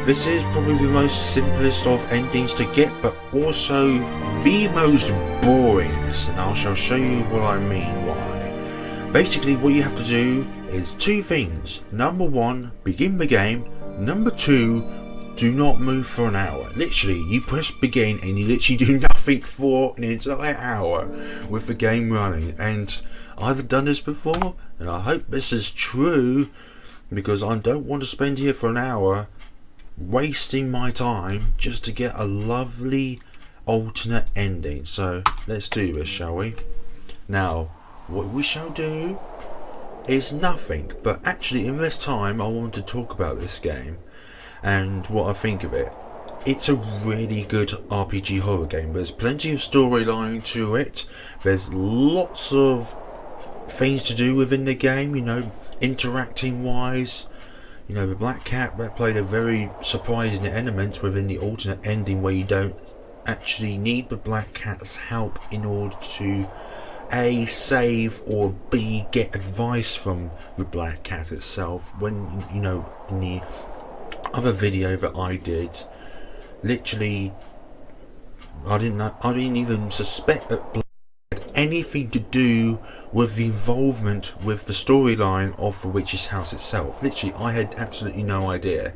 This is probably the most simplest of endings to get, but also the most boringest, and I shall show you what I mean why. Basically, what you have to do is two things. Number one, begin the game. Number two, do not move for an hour. Literally, you press begin and you literally do nothing for an entire hour with the game running. And I've done this before, and I hope this is true, because I don't want to spend here for an hour wasting my time just to get a lovely alternate ending. So let's do this, shall we? Now, what we shall do is nothing, but actually in this time I want to talk about this game and what I think of it. It's a really good RPG horror game. There's plenty of storyline to it. There's lots of things to do within the game, you know, interacting wise. You know, the Black Cat, that played a very surprising element within the alternate ending, where you don't actually need the Black Cat's help in order to A, save, or B, get advice from the Black Cat itself. When, you know, in the other video that I did, literally I didn't even suspect that Black Cat had anything to do with the involvement with the storyline of the witch's house itself. Literally, I had absolutely no idea.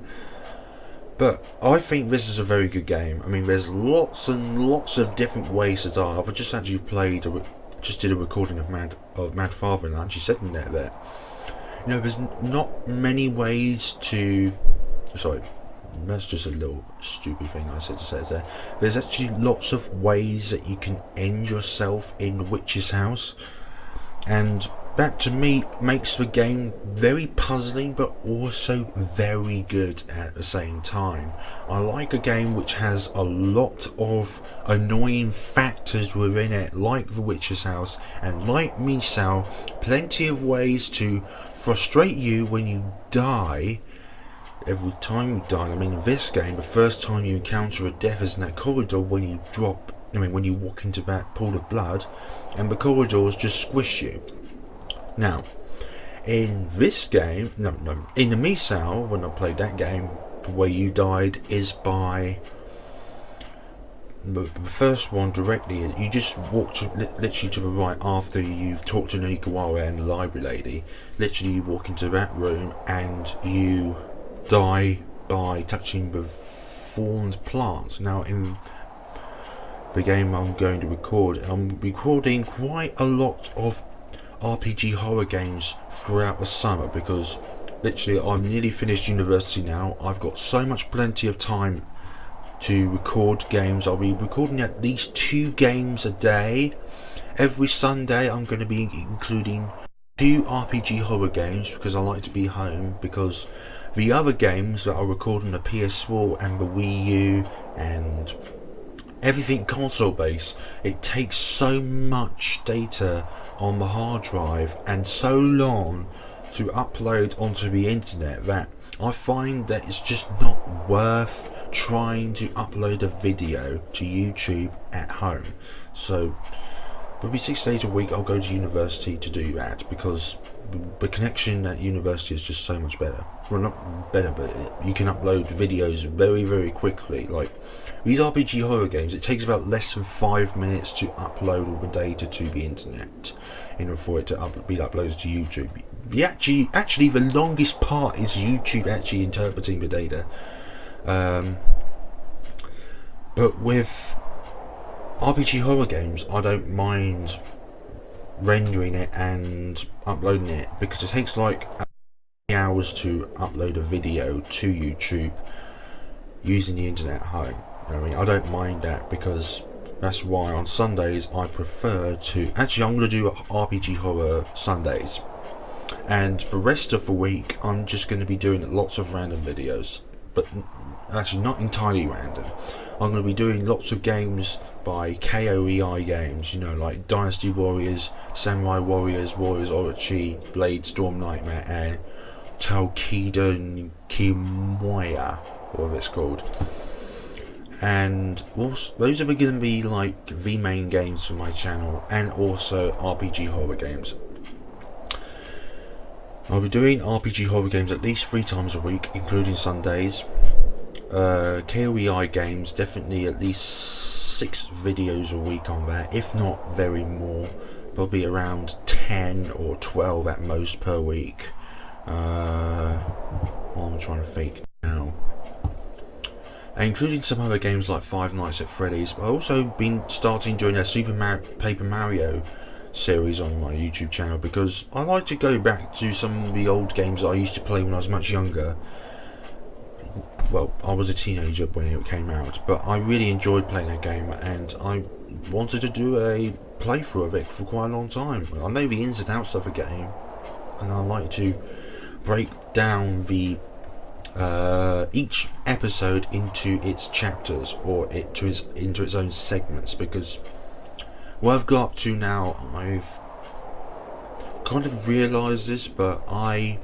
But I think this is a very good game. I mean, there's lots and lots of different ways to die. I've just actually did a recording of Mad Father, and I actually said in there, you know, there's not many ways to. Sorry, that's just a little stupid thing I said to say there. There's actually lots of ways that you can end yourself in the witch's house, and that to me makes the game very puzzling but also very good at the same time. I like a game which has a lot of annoying factors within it, like the witch's house, and like Misao, plenty of ways to frustrate you when you die. Every time you die, I mean, in this game, the first time you encounter a death is in that corridor when you when you walk into that pool of blood, and the corridors just squish you. Now, in this game, in the Misao, when I played that game, the way you died is by the first one directly. You just walk literally to the right after you've talked to Nikawara and the library lady. Literally, you walk into that room and you die by touching the formed plant. Now, in the game I'm going to record, I'm recording quite a lot of RPG horror games throughout the summer, because literally I'm nearly finished university now. I've got plenty of time to record games. I'll be recording at least 2 games a day. Every Sunday I'm going to be including 2 RPG horror games, because I like to be home, because the other games that I record on the PS4 and the Wii U and everything console based, it takes so much data on the hard drive and so long to upload onto the internet that I find that it's just not worth trying to upload a video to YouTube at home. So probably 6 days a week I'll go to university to do that, because the connection at university is just so much better. Well, not better, but you can upload videos very, very quickly. Like these RPG horror games, it takes about less than 5 minutes to upload all the data to the internet in order for it to be uploaded to YouTube. Actually, the longest part is YouTube actually interpreting the data. But with RPG horror games, I don't mind rendering it and uploading it, because it takes like hours to upload a video to YouTube using the internet at home. You know what I mean? I don't mind that, because that's why on Sundays I prefer to. Actually, I'm going to do RPG horror Sundays, and the rest of the week I'm just going to be doing lots of random videos, but actually not entirely random. I'm going to be doing lots of games by KOEI games, you know, like Dynasty Warriors, Samurai Warriors, Warriors Orochi, Blade Storm Nightmare, and Taokiden Kimoya, whatever it's called. And also, those are going to be like the main games for my channel, and also RPG horror games. I'll be doing RPG horror games at least 3 times a week, including Sundays. KOEI games, definitely at least 6 videos a week on that, if not very more, probably around 10 or 12 at most per week. What am I trying to think now? Including some other games like Five Nights at Freddy's. I've also been starting doing a Paper Mario series on my YouTube channel, because I like to go back to some of the old games that I used to play when I was much younger. Well, I was a teenager when it came out, but I really enjoyed playing that game, and I wanted to do a playthrough of it for quite a long time. I know the ins and outs of the game, and I like to break down the each episode into its chapters, or into its own segments, because what I've got to now, I've kind of realised this, but at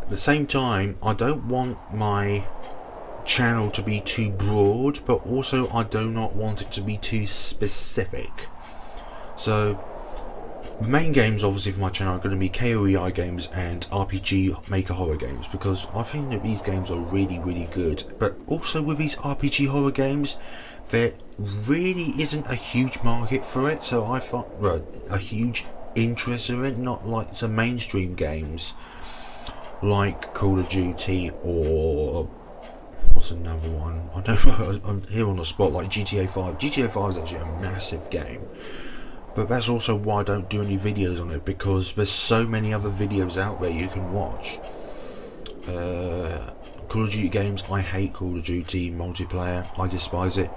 the same time, I don't want my channel to be too broad, but also I do not want it to be too specific. So the main games obviously for my channel are going to be KOEI games and RPG Maker horror games, because I think that these games are really, really good. But also with these RPG horror games, there really isn't a huge market for it, so I thought, well, a huge interest in it, not like some mainstream games like Call of Duty, or what's another one? I don't know, I'm here on the spot, like GTA 5. GTA 5 is actually a massive game, but that's also why I don't do any videos on it, because there's so many other videos out there you can watch. Call of Duty games, I hate Call of Duty multiplayer, I despise it.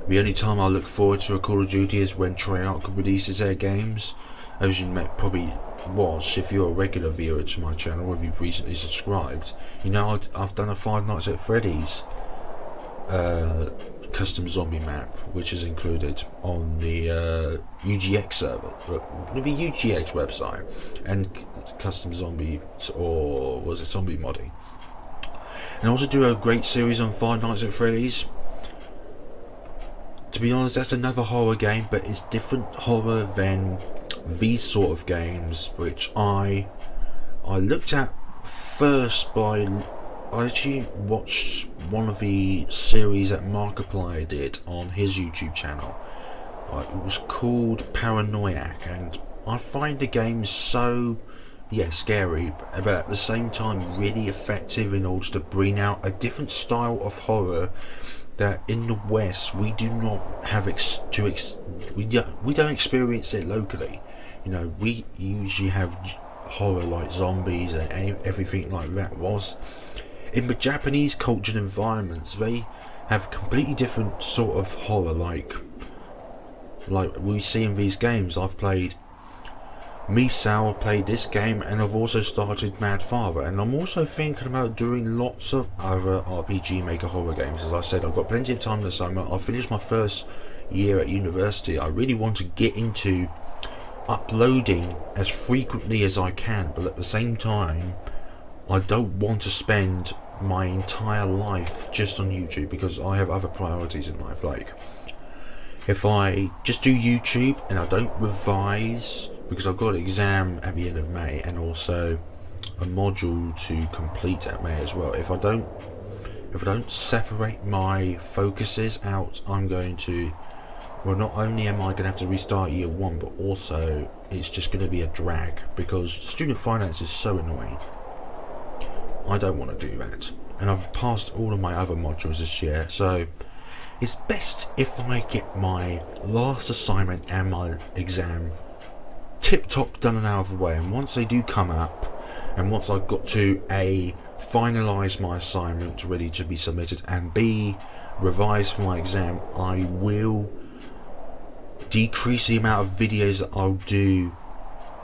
The only time I look forward to a Call of Duty is when Treyarch releases their games, as you probably watch if you're a regular viewer to my channel, or if you've recently subscribed. You know, I've done a Five Nights at Freddy's custom zombie map, which is included on the UGX server, the UGX website, and custom zombie, or was it zombie modding, and also do a great series on Five Nights at Freddy's. To be honest, that's another horror game, but it's different horror than these sort of games, which I looked at first by, I actually watched one of the series that Markiplier did on his YouTube channel. It was called Paranoiac, and I find the game so, scary, but at the same time really effective in order to bring out a different style of horror that in the West we do not have we don't experience it locally. You know, we usually have horror like zombies and everything like that. Was in the Japanese cultured environments, they have completely different sort of horror, like we see in these games. I've played Misao, played this game, and I've also started Mad Father, and I'm also thinking about doing lots of other RPG Maker horror games. As I said, I've got plenty of time this summer. I'll finish my first year at university. I really want to get into uploading as frequently as I can, but at the same time I don't want to spend my entire life just on YouTube, because I have other priorities in life. Like, if I just do YouTube and I don't revise, because I've got an exam at the end of May and also a module to complete at May as well. If I don't separate my focuses out, I'm going to, well, not only am I going to have to restart year one, but also it's just going to be a drag, because student finance is so annoying. I don't want to do that, and I've passed all of my other modules this year, so it's best if I get my last assignment and my exam tip-top done and out of the way. And once they do come up, and once I've got to A, finalise my assignment ready to be submitted, and B, revise for my exam, I will decrease the amount of videos that I'll do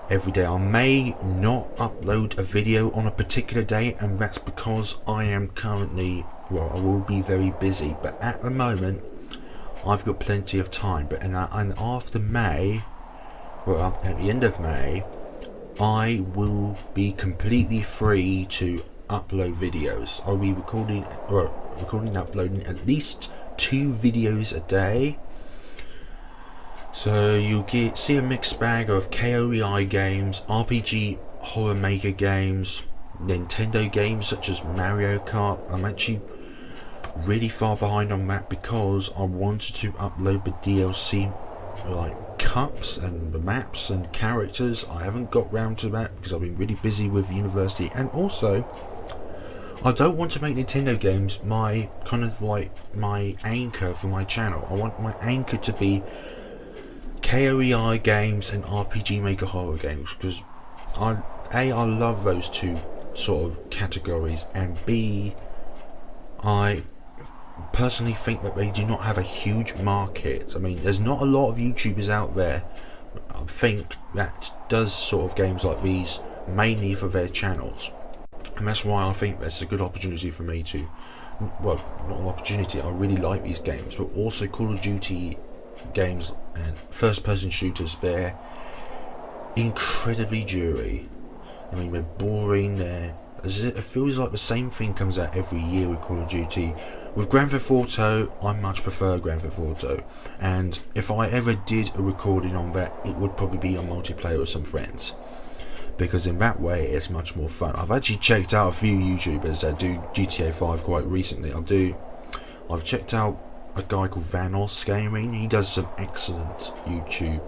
every day. I may not upload a video on a particular day, and that's because I am currently, well, I will be very busy, but at the moment I've got plenty of time. But and after May, well, at the end of May, I will be completely free to upload videos. I'll be recording and uploading at least 2 videos a day. So you'll see a mixed bag of KOEI games, RPG Horror Maker games, Nintendo games such as Mario Kart. I'm actually really far behind on that because I wanted to upload the DLC, like cups and the maps and characters. I haven't got round to that because I've been really busy with university, and also I don't want to make Nintendo games my kind of like my anchor for my channel. I want my anchor to be KOEI games and RPG Maker horror games, because I love those two sort of categories, and B, I personally think that they do not have a huge market. I mean, there's not a lot of YouTubers out there, I think, that does sort of games like these mainly for their channels, and that's why I think that's a good opportunity for me to, well, not an opportunity, I really like these games, but also Call of Duty games and first person shooters, they're incredibly dreary. I mean, they're boring, it feels like the same thing comes out every year with Call of Duty. With Grand Theft Auto, I much prefer Grand Theft Auto, and if I ever did a recording on that, it would probably be on multiplayer with some friends, because in that way it's much more fun. I've actually checked out a few YouTubers that do GTA 5 quite recently. I've checked out a guy called Vanos Gaming. He does some excellent YouTube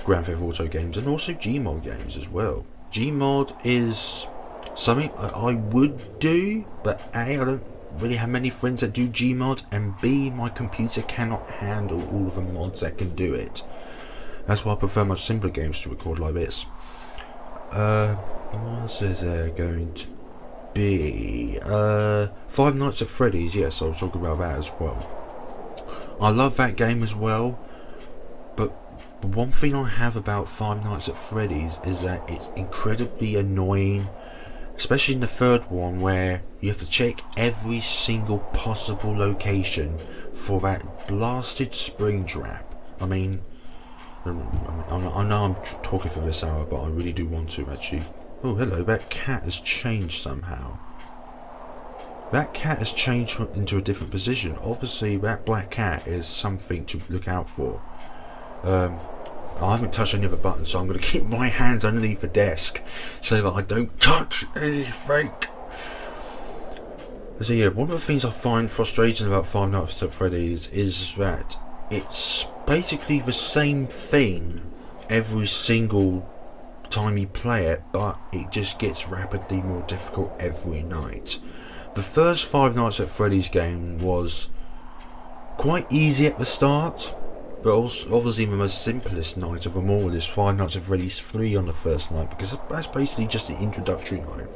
Grand Theft Auto games, and also Gmod games as well. Gmod is something I would do, but A, I don't really have many friends that do Gmod, and B, my computer cannot handle all of the mods that can do it. That's why I prefer much simpler games to record like this. What else is there going to be? Five Nights at Freddy's, yes, I'll talk about that as well. I love that game as well, but one thing I have about Five Nights at Freddy's is that it's incredibly annoying, especially in the third one, where you have to check every single possible location for that blasted spring trap. I mean, I know I'm talking for this hour, but I really do want to actually. Oh, hello, that cat has changed somehow. That cat has changed into a different position. Obviously, that black cat is something to look out for. I haven't touched any of the buttons, so I'm going to keep my hands underneath the desk so that I don't touch anything. So yeah, one of the things I find frustrating about Five Nights at Freddy's is that it's basically the same thing every single time you play it, but it just gets rapidly more difficult every night. The first Five Nights at Freddy's game was quite easy at the start, but also obviously the most simplest night of them all is Five Nights at Freddy's 3 on the first night, because that's basically just the introductory night.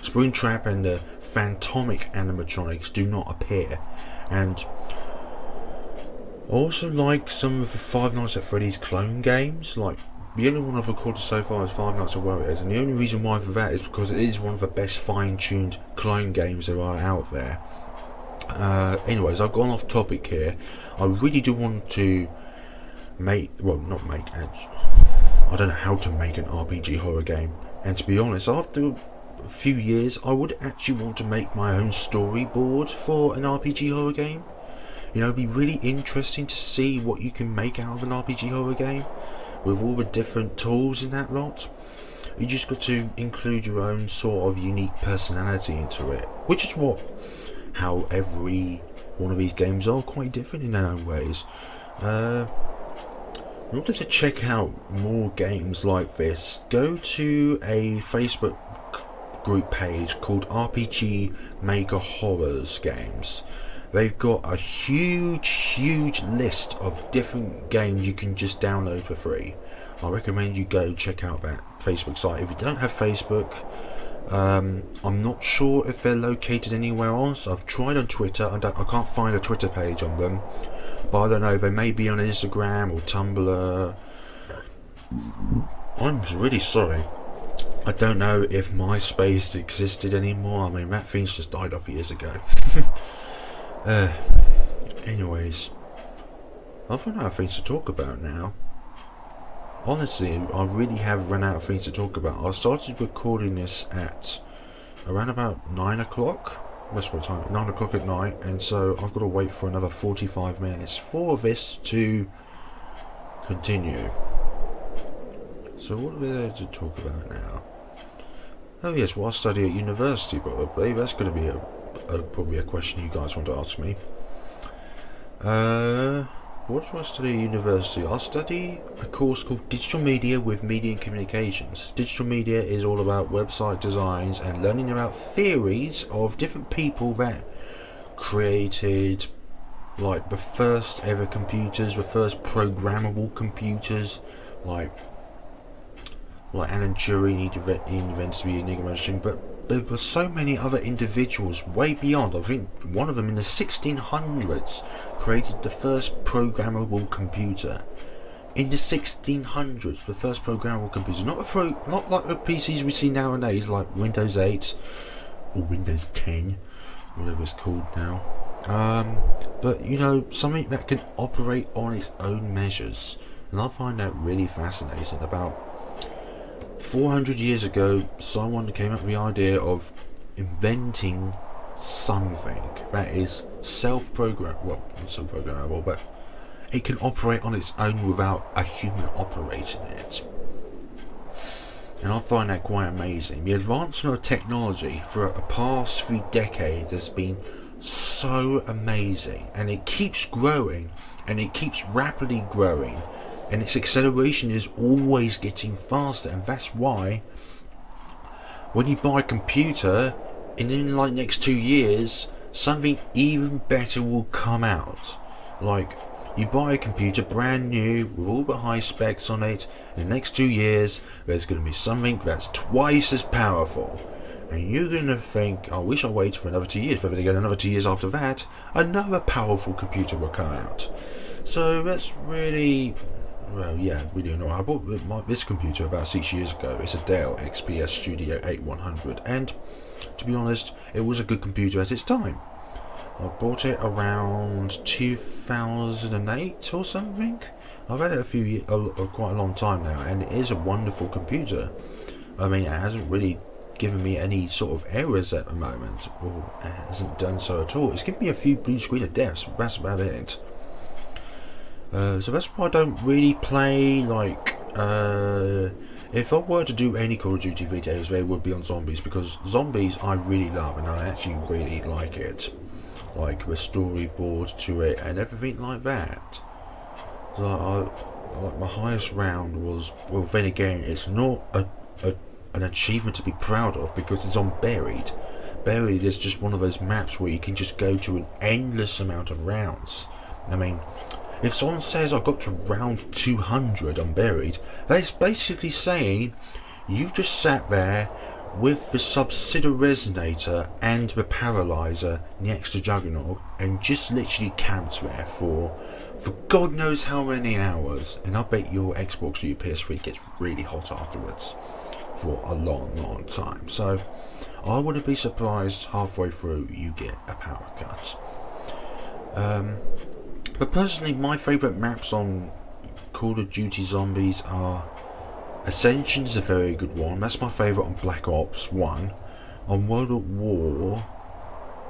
Springtrap and the Phantomic animatronics do not appear, and I also like some of the Five Nights at Freddy's clone games. Like, the only one I've recorded so far is Five Nights at Warriors, and the only reason why for that is because it is one of the best fine-tuned clone games there are out there. Anyways, I've gone off topic here. I really do want to I don't know how to make an RPG horror game, and to be honest, after a few years I would actually want to make my own storyboard for an RPG horror game. You know, it'd be really interesting to see what you can make out of an RPG horror game with all the different tools in that lot. You just got to include your own sort of unique personality into it, which is how every one of these games are quite different in their own ways. In order to check out more games like this, go to a Facebook group page called RPG Maker Horrors Games. They've got a huge list of different games you can just download for free. I recommend you go check out that Facebook site. If you don't have Facebook, I'm not sure if they're located anywhere else. I've tried on Twitter, I can't find a Twitter page on them, but I don't know, they may be on Instagram or Tumblr. I'm really sorry, I don't know if MySpace existed anymore. I mean, that thing's just died off years ago. Anyways, I've run out of things to talk about now. Honestly, I really have run out of things to talk about. I started recording this at around about 9 o'clock. That's what time, 9 o'clock at night, and so I've got to wait for another 45 minutes for this to continue. So what are we there to talk about now? Oh yes, what I study at university, probably. That's going to be probably a question you guys want to ask me. What do I study at university? I study a course called Digital Media with Media and Communications. Digital media is all about website designs and learning about theories of different people that created like the first ever computers, the first programmable computers, like Alan Turing. He invented the Enigma machine, but there were so many other individuals way beyond. I think one of them in the 1600s created the first programmable computer. In the 1600s, the first programmable computer, not like the PCs we see nowadays, like Windows 8 or Windows 10, whatever it's called now. But you know, something that can operate on its own measures, and I find that really fascinating. About 400 years ago, someone came up with the idea of inventing something that is not self-programmable, but it can operate on its own without a human operating it. And I find that quite amazing. The advancement of technology for the past few decades has been so amazing, and it keeps growing, and it keeps rapidly growing, and its acceleration is always getting faster. And that's why when you buy a computer, in like next 2 years, something even better will come out. Like, you buy a computer brand new with all the high specs on it, in the next 2 years there's going to be something that's twice as powerful, and you're going to think, I wish I waited for another 2 years, but then again another 2 years after that another powerful computer will come out. So that's really, well, yeah, really annoying. I bought this computer about 6 years ago. It's a Dell XPS Studio 8100, and to be honest, it was a good computer at its time. I bought it around 2008 or something. I've had it quite a long time now, and it is a wonderful computer. I mean, it hasn't really given me any sort of errors at the moment, or it hasn't done so at all. It's given me a few blue screen of deaths, that's about it. So that's why I don't really play, like, if I were to do any Call of Duty videos, they would be on zombies, because zombies I really love, and I actually really like it. Like the storyboard to it and everything like that. So like my highest round was, well, then again, it's not an achievement to be proud of, because it's on Buried. Buried is just one of those maps where you can just go to an endless amount of rounds. I mean, if someone says I got to round 200 on Buried, that's basically saying you've just sat there with the sub-Sida resonator and the paralyzer next to Juggernaut and just literally camped there for God knows how many hours, and I bet your Xbox or your PS3 gets really hot afterwards for a long time. So I wouldn't be surprised halfway through you get a power cut. But personally, my favourite maps on Call of Duty Zombies are Ascension's a very good one. That's my favourite on Black Ops 1. On World at War,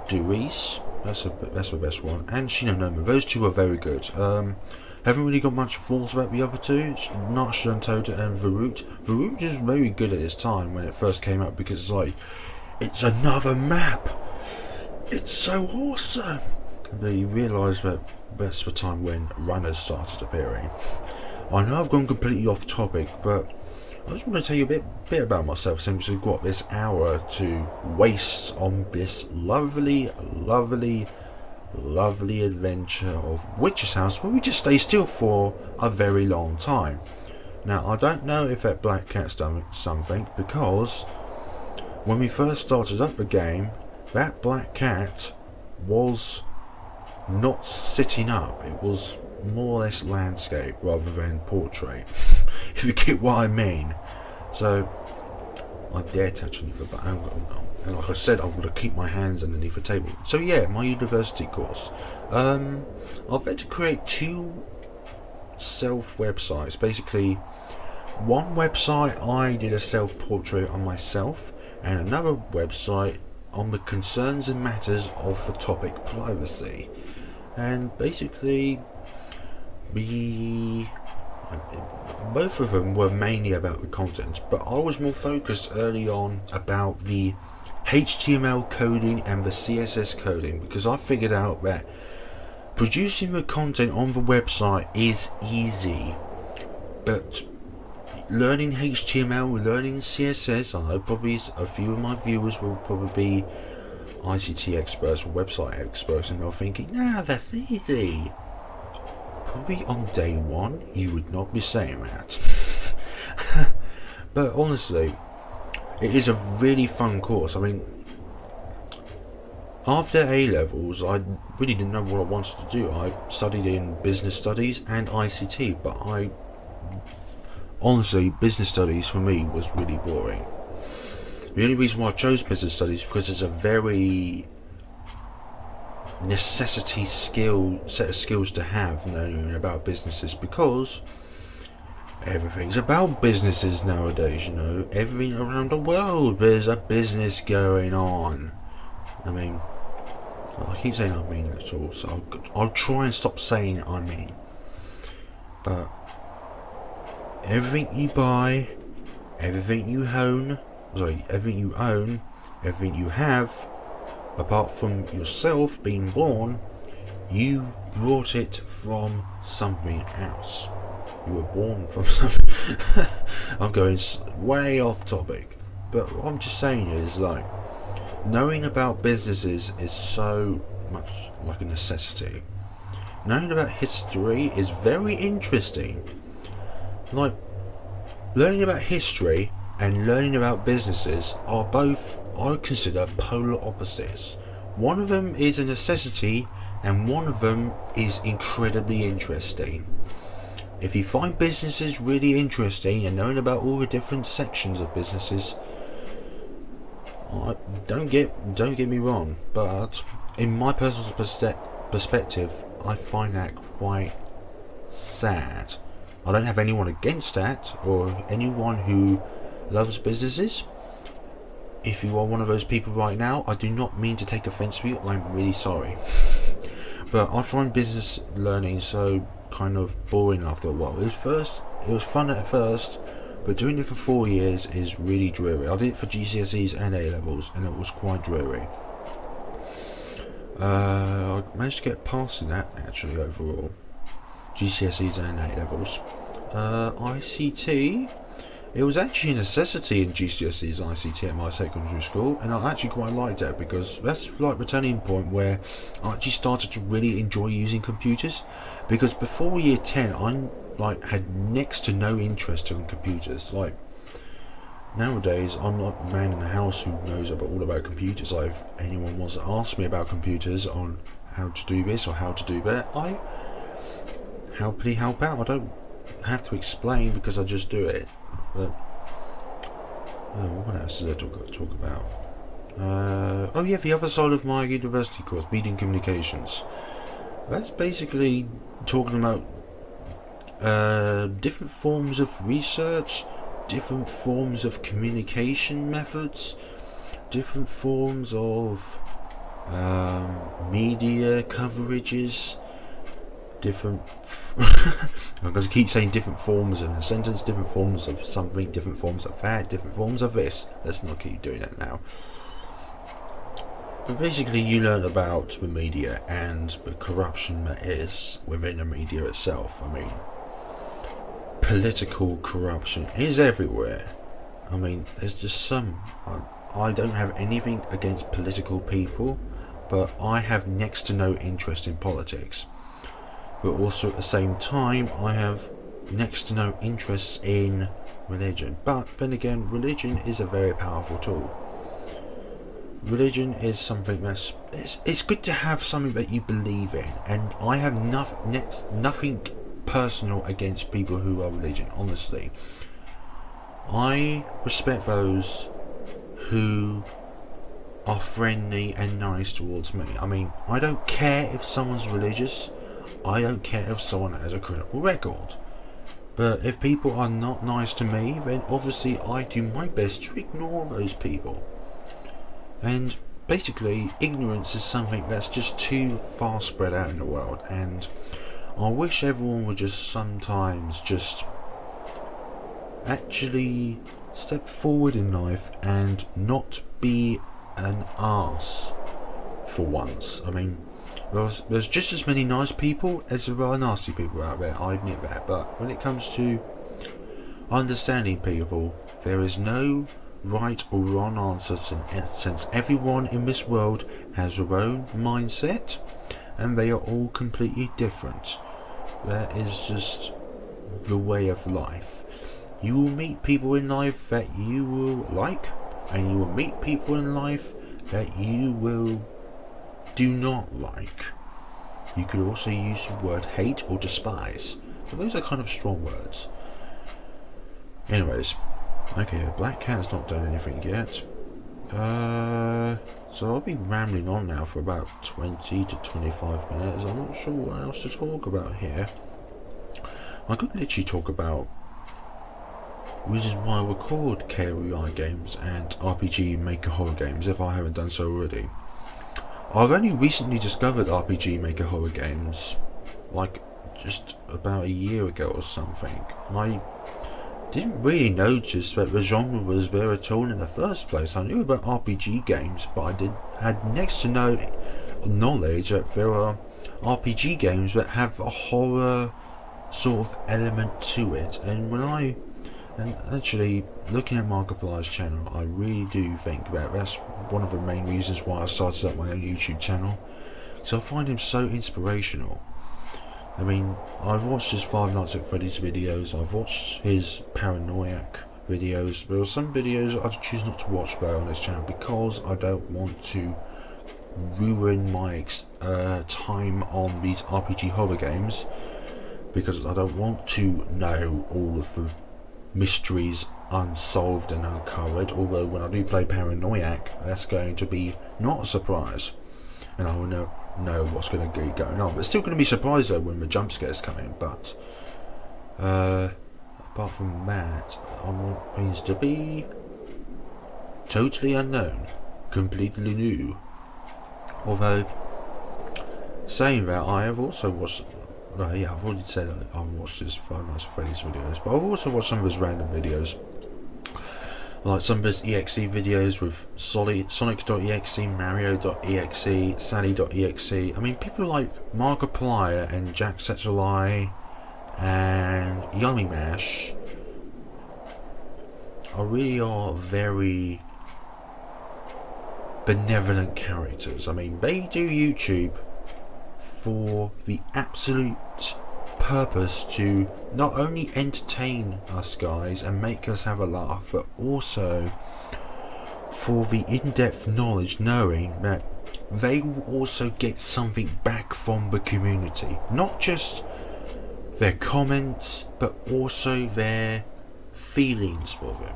Dewey's, that's the best one. And Shinonoma, those two are very good. Haven't really got much thoughts about the other two. Not Shantota and Varut. Varut is very good at its time when it first came out, because it's like, it's another map. It's so awesome. But you realise that that's the time when runners started appearing. I know I've gone completely off topic, but I just want to tell you a bit about myself, since we've got this hour to waste on this lovely adventure of Witch's House, where we just stay still for a very long time. Now, I don't know if that black cat's done something, because when we first started up the game, that black cat was not sitting up. It was more or less landscape rather than portrait, if you get what I mean. So I dare touch anything, but and like I said, I want to keep my hands underneath the table. So yeah, my university course. I've had to create 2 self websites. Basically, one website I did a self-portrait on myself, and another website on the concerns and matters of the topic privacy. And basically, Both of them were mainly about the content, but I was more focused early on about the HTML coding and the CSS coding, because I figured out that producing the content on the website is easy, but learning HTML, learning CSS, I know probably a few of my viewers will probably be ICT experts or website experts, and they're thinking, nah, that's easy. Probably on day one you would not be saying that. But honestly, it is a really fun course. I mean, after A levels, I really didn't know what I wanted to do. I studied in business studies and ICT, but honestly, business studies for me was really boring. The only reason why I chose business studies is because it's a very necessity set of skills to have knowing about businesses, because everything's about businesses nowadays. Everything around the world, there's a business going on. I mean, I keep saying I mean it all, so I'll try and stop saying I mean. But everything you buy, everything you own, everything you have, apart from yourself being born, you brought it from something else. You were born from something. I'm going way off topic, but what I'm just saying is, like, knowing about businesses is so much like a necessity. Knowing about history is very interesting. Like, learning about history and learning about businesses are both, I consider, polar opposites. One of them is a necessity and one of them is incredibly interesting. If you find businesses really interesting and knowing about all the different sections of businesses, don't get me wrong, but in my personal perspective, I find that quite sad. I don't have anyone against that or anyone who loves businesses. If you are one of those people right now, I do not mean to take offense to you. I'm really sorry. But I find business learning so kind of boring after a while. It was fun at first, but doing it for 4 years is really dreary. I did it for GCSEs and A levels, and it was quite dreary. I managed to get past that actually overall. GCSEs and A levels. ICT. It was actually a necessity in GCSEs and ICT at my secondary school, and I actually quite liked that because that's like the turning point where I actually started to really enjoy using computers. Because before year 10, I had next to no interest in computers. Like, nowadays, I'm not the man in the house who knows all about computers. If anyone wants to ask me about computers on how to do this or how to do that, I happily help out. I don't have to explain because I just do it. But what else did I talk about? The other side of my university course, media and communications. That's basically talking about different forms of research, different forms of communication methods, different forms of media coverages, different I'm going to keep saying different forms in a sentence, different forms of something, different forms of that, different forms of this. Let's not keep doing that now. But basically you learn about the media and the corruption that is within the media itself. I mean, political corruption is everywhere. I mean, there's just some. I don't have anything against political people, but I have next to no interest in politics. But also at the same time, I have next to no interest in religion. But then again, religion is a very powerful tool. Religion is something that's it's good to have something that you believe in, and I have nothing personal against people who are religion. Honestly, I respect those who are friendly and nice towards me. I mean, I don't care if someone's religious. I don't care if someone has a criminal record. But if people are not nice to me, then obviously I do my best to ignore those people. And basically, ignorance is something that's just too far spread out in the world, and I wish everyone would just sometimes just actually step forward in life and not be an arse for once. I mean, there's just as many nice people as there are nasty people out there, I admit that, but when it comes to understanding people, there is no right or wrong answer, since everyone in this world has their own mindset and they are all completely different. That is just the way of life. You will meet people in life that you will like, and you will meet people in life that you will do not like. You could also use the word hate or despise, but those are kind of strong words. Anyways, okay, the black cat's not done anything yet. So I'll be rambling on now for about 20 to 25 minutes. I'm not sure what else to talk about here. I could literally talk about reasons why we're called KOI games and RPG Maker Horror games, if I haven't done so already. I've only recently discovered RPG Maker Horror games, like just about a year ago or something. I didn't really notice that the genre was there at all in the first place. I knew about RPG games, but I had next to no knowledge that there are RPG games that have a horror sort of element to it. And actually looking at Markiplier's channel, I really do think that that's one of the main reasons why I started up my own YouTube channel. So I find him so inspirational. I mean, I've watched his Five Nights at Freddy's videos, I've watched his Paranoiac videos. There are some videos I choose not to watch though on his channel because I don't want to ruin my time on these RPG horror games, because I don't want to know all of the mysteries unsolved and uncovered. Although when I do play Paranoiac, that's going to be not a surprise, and I will know what's going to be going on. But still going to be surprised though when the jump scares come in. But apart from that, I want things to be totally unknown, completely new. Although saying that, I have also watched. Yeah, I've already said I've watched his Five Nights at Freddy's videos, but I've also watched some of his random videos, like some of his EXE videos with Sonic.exe, Mario.exe, Sally.exe. I mean, people like Markiplier and Jack Setzelai and Yummy Mash really are very benevolent characters. I mean, they do YouTube for the absolute purpose to not only entertain us guys and make us have a laugh, but also for the in-depth knowledge, knowing that they will also get something back from the community. Not just their comments, but also their feelings for them.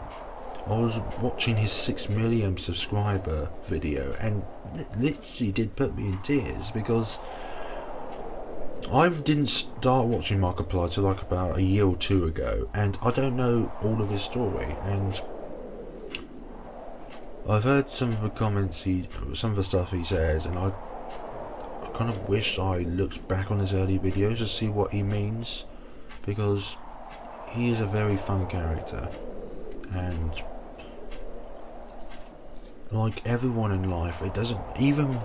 I was watching his 6 million subscriber video, and it literally did put me in tears, because I didn't start watching Markiplier till like about a year or two ago, and I don't know all of his story, and I've heard some of the comments some of the stuff he says, and I kind of wish I looked back on his early videos to see what he means, because he is a very fun character, and like everyone in life, it doesn't even.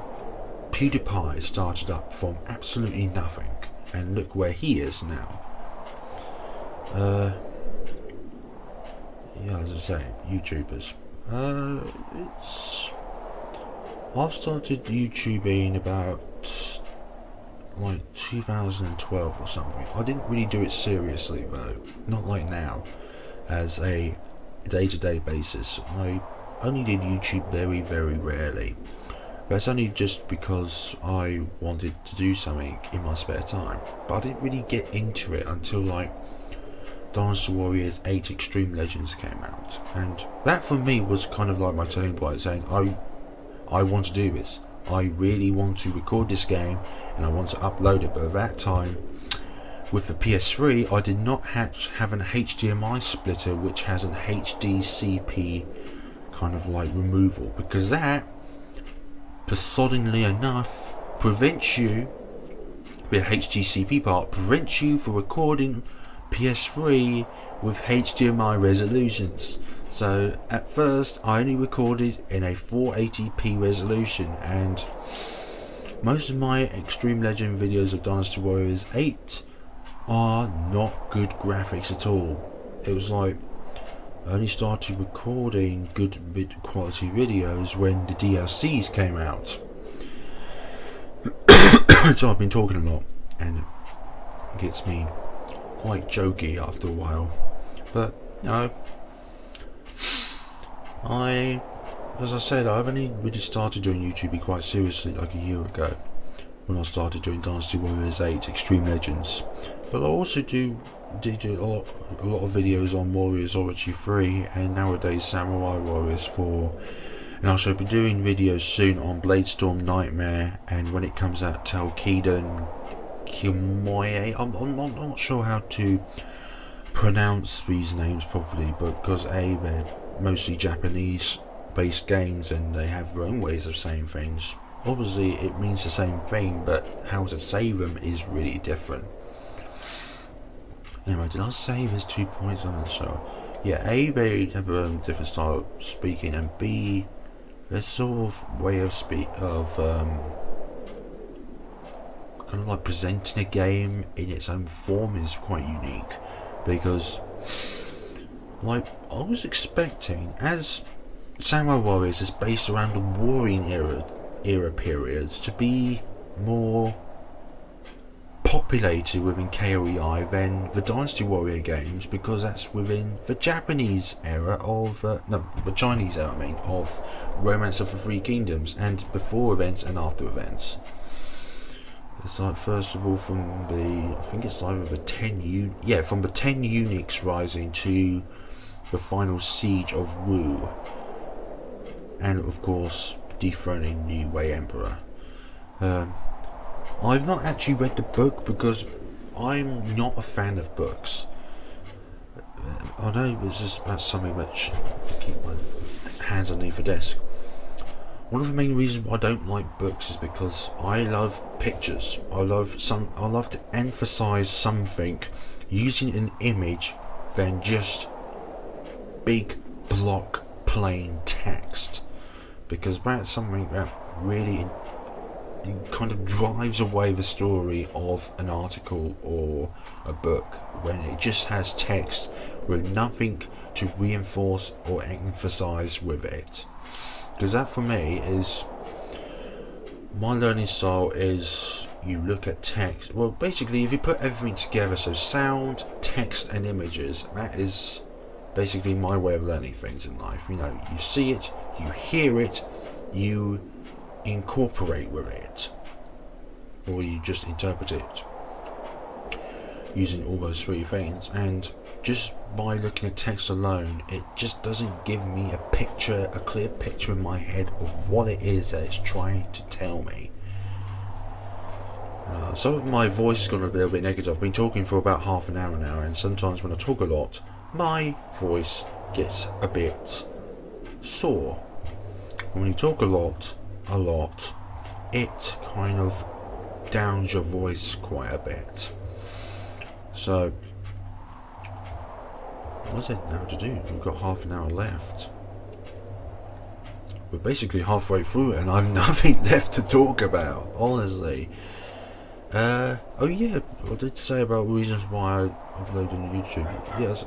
PewDiePie started up from absolutely nothing, and look where he is now. Yeah, as I say, YouTubers. I started YouTubing about like 2012 or something. I didn't really do it seriously though, not like now, as a day-to-day basis. I only did YouTube very, very rarely. That's only just because I wanted to do something in my spare time. But I didn't really get into it until like Dynasty Warriors 8 Extreme Legends came out. And that for me was kind of like my turning point, saying I want to do this. I really want to record this game and I want to upload it. But at that time, with the PS3, I did not have an HDMI splitter which has an HDCP kind of like removal, because that, persuadingly enough, prevents you the HDCP part prevents you from recording PS3 with HDMI resolutions. So at first I only recorded in a 480p resolution, and most of my Extreme Legend videos of Dynasty Warriors 8 are not good graphics at all. It was like I only started recording good quality videos when the DLCs came out. So I've been talking a lot, and it gets me quite jokey after a while. But you know, as I said, I've only really started doing YouTube quite seriously like a year ago, when I started doing Dynasty Warriors 8 Extreme Legends. But I also do a lot of videos on Warriors Origin 3 and nowadays Samurai Warriors 4. And I shall be doing videos soon on Bladestorm Nightmare, and when it comes out, Talkedan Kimoye. I'm not sure how to pronounce these names properly, but because they're mostly Japanese based games and they have their own ways of saying things. Obviously it means the same thing, but how to say them is really different. Anyway, did I say there's 2 points? I'm not sure. Yeah, A, they have a different style of speaking, and B, their sort of way of kind of like presenting a game in its own form is quite unique. Because, like, I was expecting, as Samurai Warriors is based around the warring era periods, to be more populated within KOEI than the Dynasty Warrior games, because that's within the Japanese era of the Chinese era, of Romance of the Three Kingdoms, and before events and after events. It's like, first of all, from the, I think it's either the 10 from the 10 eunuchs rising to the final siege of Wu, and of course dethroning the Wei Emperor. I've not actually read the book because I'm not a fan of books. I know it's just about something which I keep my hands underneath the desk. One of the main reasons why I don't like books is because I love pictures. I love to emphasize something using an image than just big block plain text, because that's something that really kind of drives away the story of an article or a book, when it just has text with nothing to reinforce or emphasize with it. Because that, for me, is my learning style. Is you look at text, well, basically if you put everything together, so sound, text and images, that is basically my way of learning things in life. You know, you see it, you hear it, you incorporate with it, or you just interpret it using all those three things. And just by looking at text alone, it just doesn't give me a clear picture in my head of what it is that it's trying to tell me. Some of my voice is going to be a little bit negative. I've been talking for about half an hour now, and sometimes when I talk a lot, my voice gets a bit sore. And when you talk a lot, it kind of downs your voice quite a bit. So, what's it now to do? We've got half an hour left. We're basically halfway through it and I've nothing left to talk about, honestly. Oh yeah, I did say about reasons why I upload on YouTube. Yes.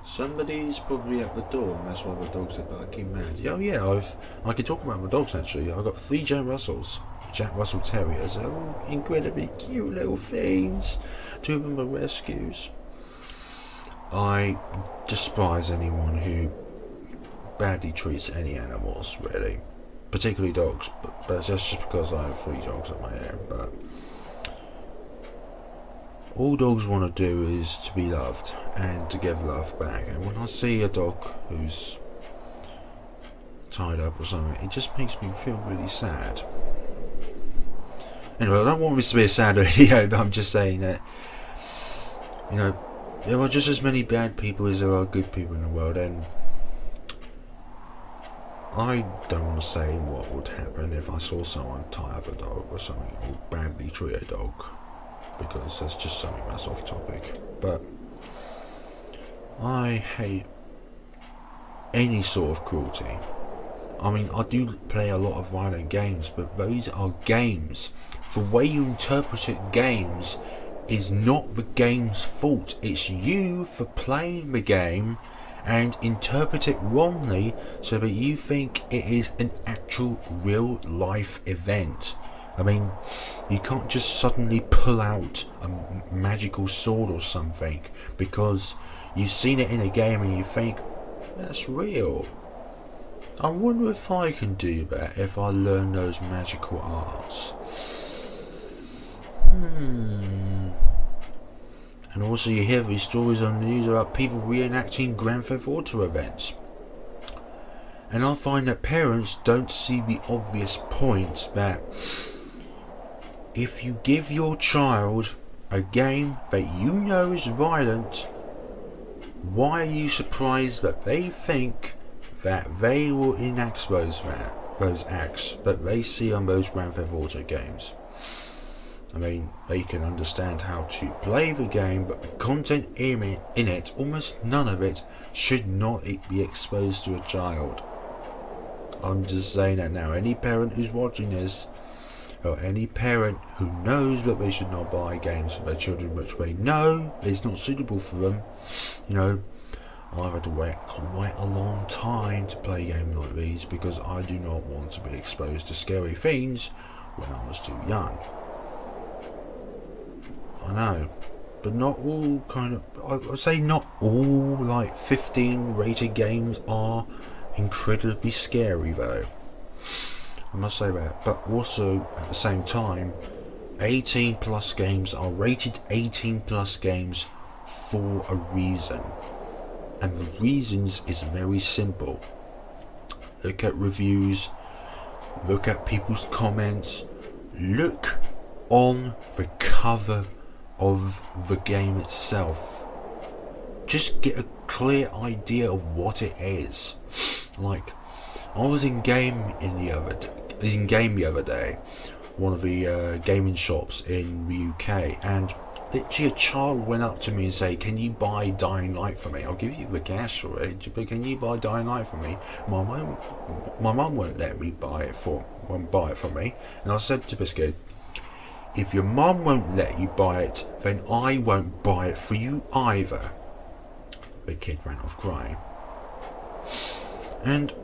Somebody's probably at the door, and that's why the dogs are barking mad. Oh yeah, I can talk about my dogs actually. I've got 3 Jack Russell Terriers. Oh, incredibly cute little things. 2 of them are rescues. I despise anyone who badly treats any animals, really, particularly dogs. But that's just because I have 3 dogs at my own. But all dogs want to do is to be loved and to give love back. And when I see a dog who's tied up or something, it just makes me feel really sad. Anyway, I don't want this to be a sad video, but I'm just saying that, you know, there are just as many bad people as there are good people in the world, and I don't want to say what would happen if I saw someone tie up a dog or something, or badly treat a dog, because that's just something that's off topic. But I hate any sort of cruelty. I mean, I do play a lot of violent games, but those are games. The way you interpret games is not the game's fault. It's you for playing the game and interpret it wrongly so that you think it is an actual real life event. I mean, you can't just suddenly pull out a magical sword or something because you've seen it in a game and you think, that's real. I wonder if I can do that if I learn those magical arts. And also you hear these stories on the news about people reenacting Grand Theft Auto events. And I find that parents don't see the obvious point that if you give your child a game that you know is violent, why are you surprised that they think that they will enact those acts that they see on those Grand Theft Auto games? I mean, they can understand how to play the game, but the content in it, almost none of it, should not be exposed to a child. I'm just saying that now. Any parent who's watching this, or any parent who knows that they should not buy games for their children which they know is not suitable for them, you know, I've had to wait quite a long time to play a game like these because I do not want to be exposed to scary things when I was too young. I know, but not all kind of, I would say not all like 15 rated games are incredibly scary though. I must say that, but also at the same time, 18 plus games are rated 18 plus games for a reason. And the reasons is very simple. Look at reviews, look at people's comments, look on the cover of the game itself. Just get a clear idea of what it is. Like, I was in game the other day, one of the gaming shops in the UK, and literally a child went up to me and said, "Can you buy Dying Light for me? I'll give you the cash for it, but can you buy Dying Light for me?" My mum won't let me buy it for me, and I said to this kid, "If your mum won't let you buy it, then I won't buy it for you either." The kid ran off crying, and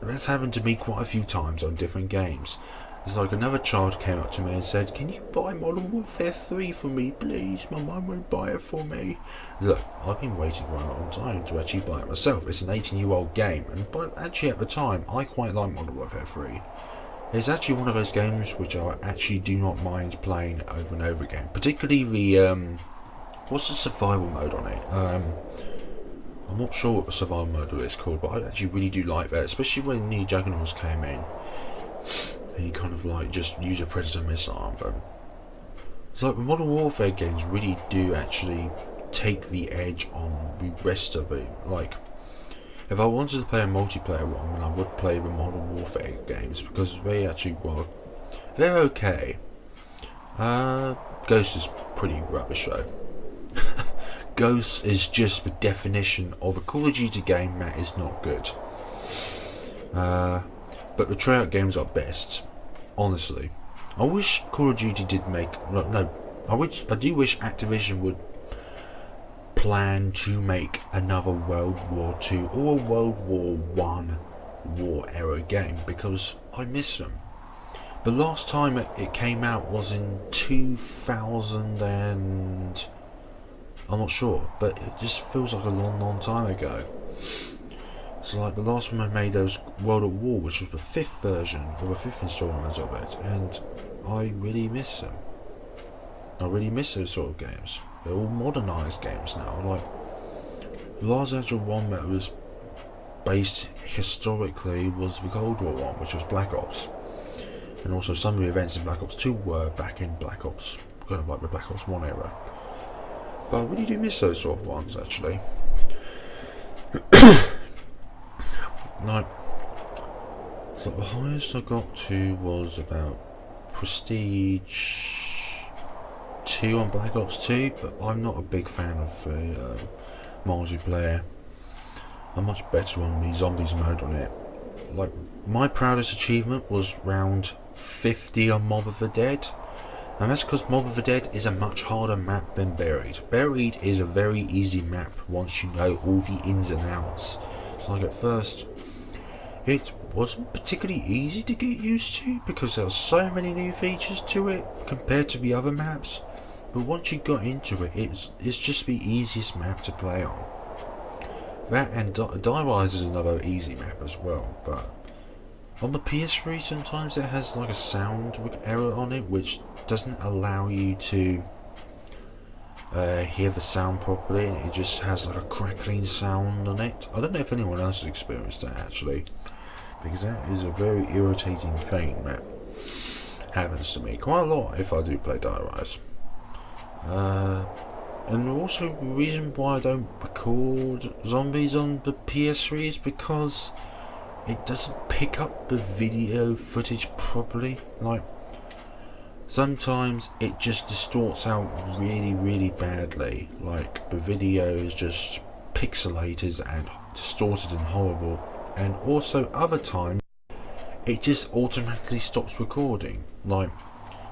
that's happened to me quite a few times on different games. It's like another child came up to me and said, "Can you buy Modern Warfare 3 for me, please? My mum won't buy it for me." Look, I've been waiting for a long time to actually buy it myself. It's an 18-year-old game, but actually at the time, I quite like Modern Warfare 3. It's actually one of those games which I actually do not mind playing over and over again. Particularly the, what's the survival mode on it? I'm not sure what the survival mode is called, but I actually really do like that, especially when the Juggernauts came in. And you kind of like just use a Predator missile on them. It's like the Modern Warfare games really do actually take the edge on the rest of it. Like, if I wanted to play a multiplayer one, then I would play the Modern Warfare games because they actually, well, they're okay. Ghost is pretty rubbish though. Ghost is just the definition of a Call of Duty game that is not good. But the Treyarch games are best, honestly. I wish Call of Duty did make I do wish Activision would plan to make another World War II or a World War I war era game because I miss them. The last time it came out was in 2000 and I'm not sure, but it just feels like a long time ago. So like the last one I made was World at War, which was the 5th version, or the 5th installment of it, and I really miss them. I really miss those sort of games. They're all modernised games now. Like, the last actual one that was based historically was the Cold War one, which was Black Ops. And also some of the events in Black Ops 2 were back in Black Ops, kind of like the Black Ops 1 era. But I really do miss those sort of ones, actually. Like, so the highest I got to was about Prestige 2 on Black Ops 2, but I'm not a big fan of the multiplayer. I'm much better on the zombies mode on it. Like, my proudest achievement was round 50 on Mob of the Dead, and that's because Mob of the Dead is a much harder map than Buried. Buried is a very easy map once you know all the ins and outs. So like at first, it wasn't particularly easy to get used to because there were so many new features to it compared to the other maps. But once you got into it, it's just the easiest map to play on. That and Die-Wise is another easy map as well, but on the PS3 sometimes it has like a sound error on it which doesn't allow you to hear the sound properly, and it just has like a crackling sound on it. I don't know if anyone else has experienced that actually, because that is a very irritating thing that happens to me quite a lot if I do play Die-Rise. And also the reason why I don't record zombies on the PS3 is because it doesn't pick up the video footage properly. Like, sometimes it just distorts out really badly. Like, the video is just pixelated and distorted and horrible. And also other times it just automatically stops recording. Like,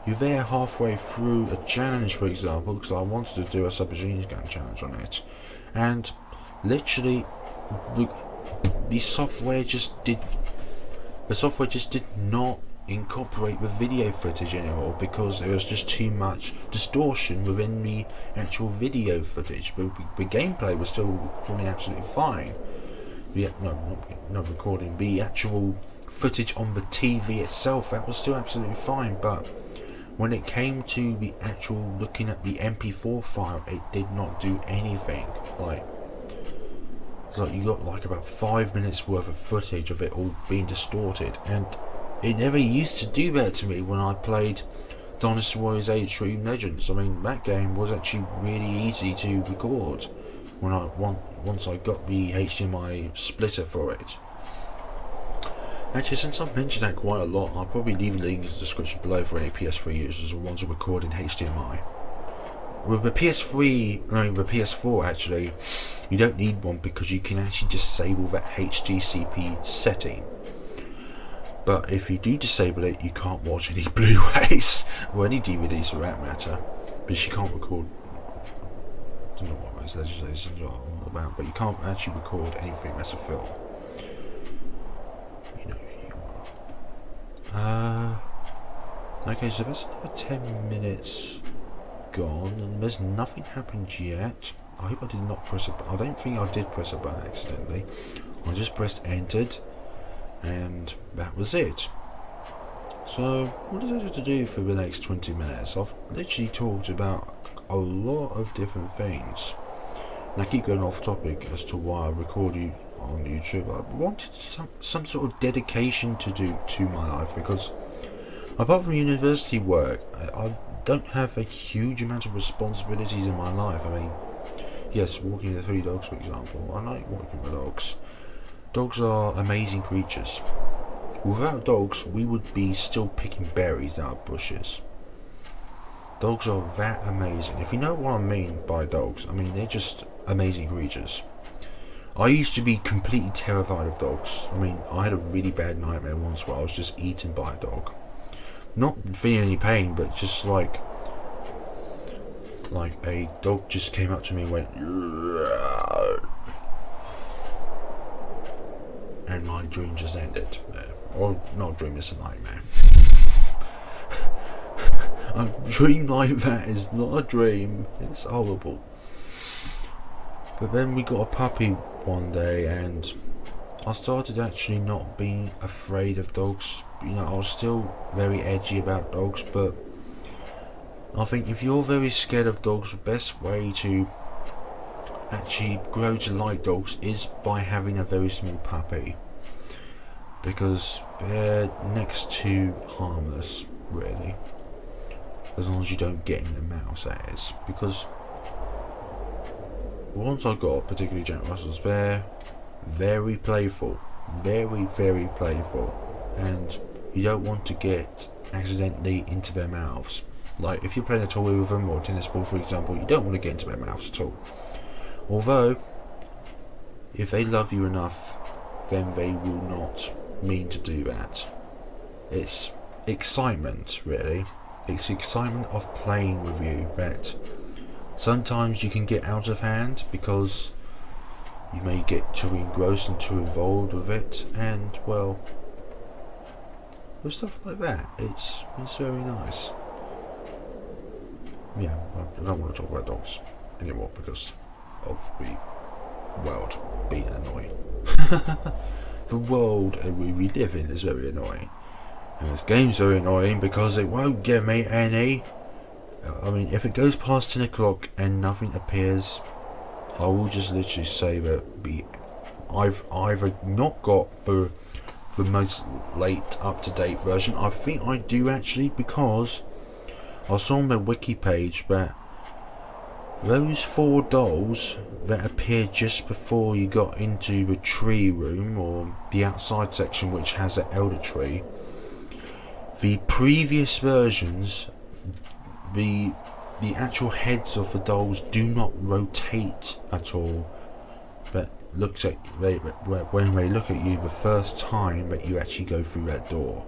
you're there halfway through a challenge, for example, because I wanted to do a submachine gun challenge on it, and literally the software just did not incorporate the video footage anymore because there was just too much distortion within the actual video footage. But the gameplay was still recording absolutely fine. Not recording. The actual footage on the TV itself, that was still absolutely fine, but when it came to the actual looking at the MP4 file, it did not do anything. Like, it's like you got like about 5 minutes worth of footage of it all being distorted, and it never used to do that to me when I played Dynasty Warriors Extreme Legends. I mean, that game was actually really easy to record when once I got the HDMI splitter for it. Actually, since I've mentioned that quite a lot, I'll probably leave a link in the description below for any PS3 users who want to record in HDMI. With the PS4 actually, you don't need one because you can actually disable that HDCP setting. But if you do disable it, you can't watch any Blu-rays or any DVDs for that matter, because you can't record. I don't know what those legislations are all about, but you can't actually record anything that's a film. Okay, so that's another 10 minutes gone, and there's nothing happened yet. I hope I did not press a button. I don't think I did press a button accidentally. I just pressed entered, and that was it. So, what is there to do for the next 20 minutes? I've literally talked about a lot of different things. And I keep going off topic as to why I record you on YouTube. I wanted some sort of dedication to do to my life, because apart from university work, I don't have a huge amount of responsibilities in my life. I mean, yes, walking the 3 dogs, for example. I like walking with dogs. Dogs are amazing creatures. Without dogs, we would be still picking berries out of bushes. Dogs are that amazing. If you know what I mean by dogs, I mean they're just amazing creatures. I used to be completely terrified of dogs. I mean, I had a really bad nightmare once where I was just eaten by a dog. Not feeling any pain, but just like a dog just came up to me and went, and my dream just ended. Or not a dream, it's a nightmare. A dream like that is not a dream. It's horrible. But then we got a puppy one day, and I started actually not being afraid of dogs. You know, I was still very edgy about dogs, but I think if you're very scared of dogs, the best way to actually grow to like dogs is by having a very small puppy, because they're next to harmless, really, as long as you don't get in their mouth, that is. Because once I got particularly Jack Russells, they're very playful. very, very playful, and you don't want to get accidentally into their mouths. Like if you're playing a toy with them or a tennis ball, for example, you don't want to get into their mouths at all. Although, if they love you enough, then they will not mean to do that. It's excitement, really. It's the excitement of playing with you that sometimes you can get out of hand because you may get too engrossed and too involved with it, and well, with stuff like that, it's very nice. Yeah, I don't want to talk about dogs anymore because of the world being annoying. The world we live in is very annoying, and this game's very annoying because it won't give me any. I mean, if it goes past 10 o'clock and nothing appears, I will just literally say that I've either not got the most late up-to-date version. I think I do actually, because I saw on the wiki page that those 4 dolls that appeared just before you got into the tree room, or the outside section which has an elder tree, the previous versions, the actual heads of the dolls do not rotate at all. That looks at when they look at you the first time that you actually go through that door.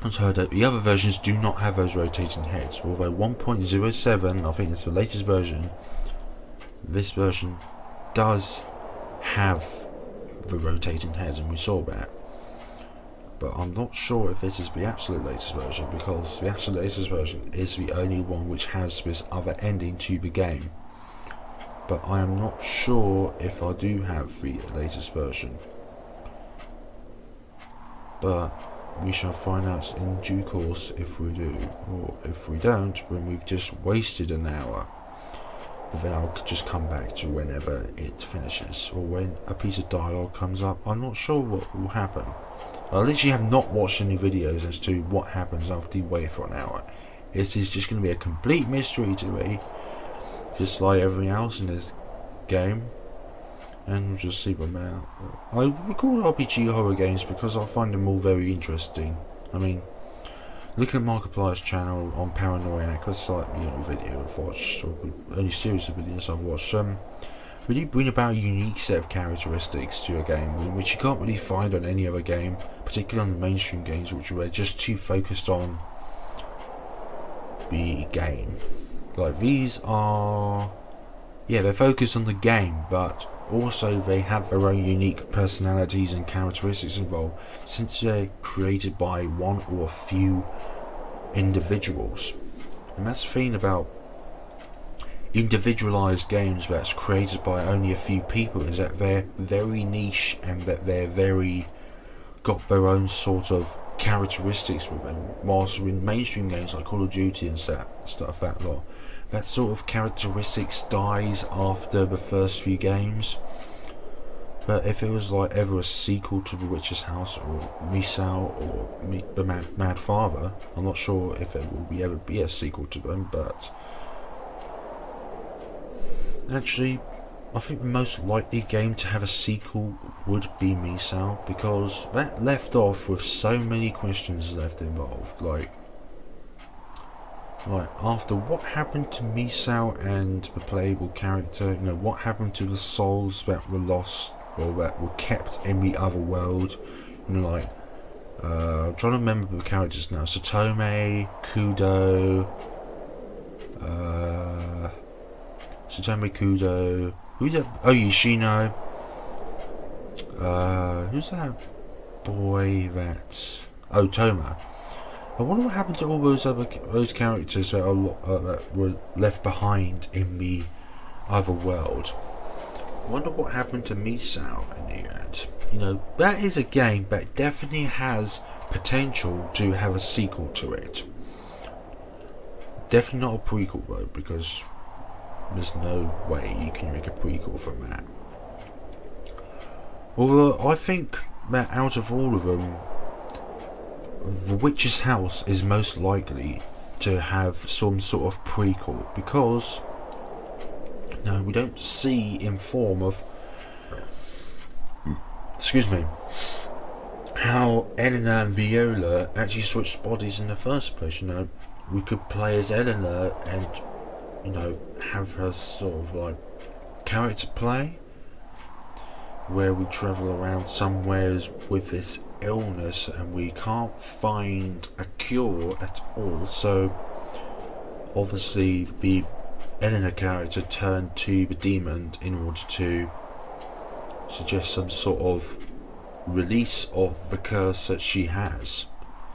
And so the other versions do not have those rotating heads. Although 1.07, I think it's the latest version, this version does have the rotating heads, and we saw that. But I'm not sure if this is the absolute latest version, because the absolute latest version is the only one which has this other ending to the game. But I am not sure if I do have the latest version. But we shall find out in due course if we do, or if we don't, when we've just wasted an hour. But then I'll just come back to whenever it finishes, or when a piece of dialogue comes up. I'm not sure what will happen. I literally have not watched any videos as to what happens after you wait for an hour. It is just going to be a complete mystery to me, just like everything else in this game. And we'll just see them out. I record RPG horror games because I find them all very interesting. I mean, look at Markiplier's channel on Paranoiac. That's like the only video I've watched, or the only series of videos I've watched. Really bring about a unique set of characteristics to a game, which you can't really find on any other game, particularly on the mainstream games, which were just too focused on the game. Like these are, yeah, they're focused on the game, but also they have their own unique personalities and characteristics involved, since they're created by one or a few individuals. And that's the thing about individualized games that's created by only a few people, is that they're very niche and that they're very got their own sort of characteristics with them. Whilst in mainstream games like Call of Duty and stuff that lot, that sort of characteristics dies after the first few games. But if it was like ever a sequel to The Witch's House or Misao or The Mad Father, I'm not sure if it will ever be a sequel to them, but actually I think the most likely game to have a sequel would be Misao, because that left off with so many questions left involved. Like after what happened to Misao and the playable character, you know, what happened to the souls that were lost or that were kept in the other world, you know, like I'm trying to remember the characters now. Satome, Kudo, who's that? Oh, Yoshino. Who's that boy that? Oh, Toma. I wonder what happened to all those characters that that were left behind in the other world. I wonder what happened to Misao in the end. You know, that is a game that definitely has potential to have a sequel to it. Definitely not a prequel though, because there's no way you can make a prequel from that. Although I think that out of all of them, The Witch's House is most likely to have some sort of prequel, because we don't see in form of excuse me, how Eleanor and Viola actually switched bodies in the first place. You know, we could play as Eleanor and, you know, have her sort of like character play, where we travel around somewheres with this illness and we can't find a cure at all. So obviously the Eleanor character turned to the demon in order to suggest some sort of release of the curse that she has.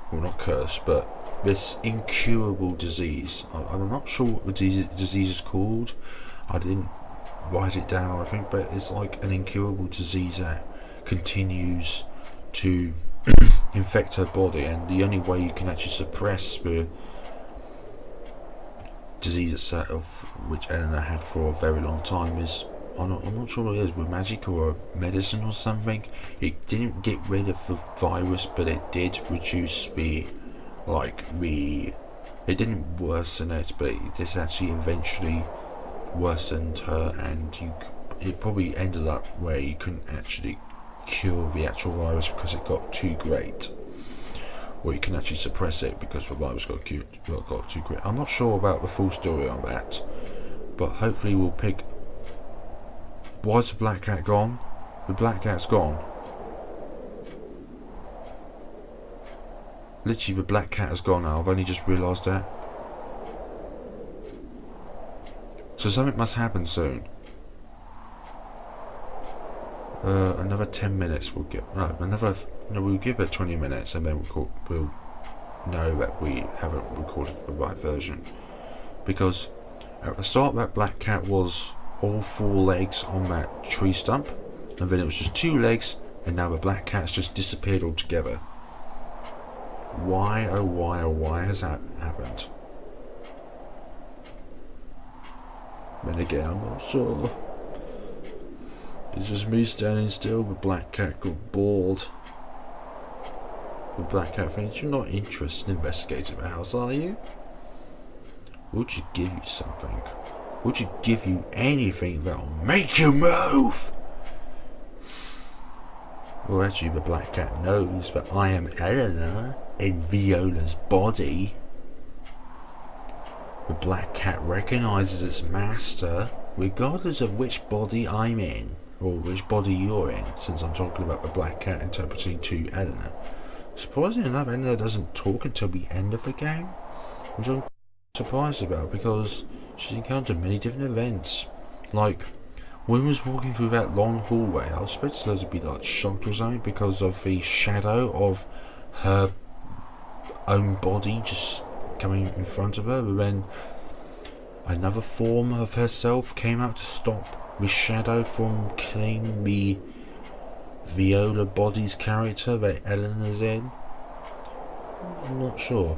Well, not curse, but this incurable disease. I'm not sure what the disease is called. I didn't write it down, I think, but it's like an incurable disease that continues to infect her body, and the only way you can actually suppress the disease itself, which Eleanor had for a very long time, is I'm not sure what it is, with magic or medicine or something. It didn't get rid of the virus, but it did reduce it didn't worsen it, but it just actually eventually worsened her, and it probably ended up where you couldn't actually cure the actual virus because it got too great, or you can actually suppress it because the virus got too great. I'm not sure about the full story on that, but hopefully we'll pick. Why is the black cat gone? The black cat's gone. Literally, the black cat has gone now. I've only just realised that. So something must happen soon. Another 10 minutes. We'll give it 20 minutes, and then we'll know that we haven't recorded the right version. Because at the start, that black cat was all 4 legs on that tree stump, and then it was just 2 legs, and now the black cat's just disappeared altogether. Why, oh why has that happened? Then again, I'm not sure. It's just me standing still. The black cat got bored. The black cat thinks, you're not interested in investigating the house, are you? Would you give you something? Would you give you anything that'll make you move? Well, actually, the black cat knows that I am Eleanor in Viola's body. The black cat recognises its master, regardless of which body I'm in, or which body you're in, since I'm talking about the black cat interpreting to Eleanor. Surprisingly enough, Eleanor doesn't talk until the end of the game, which I'm surprised about, because she's encountered many different events. Like, when we was walking through that long hallway, I was expecting her to be like shocked or something because of the shadow of her own body just coming in front of her, but then another form of herself came out to stop the shadow from killing the Viola body's character that Eleanor's in. I'm not sure.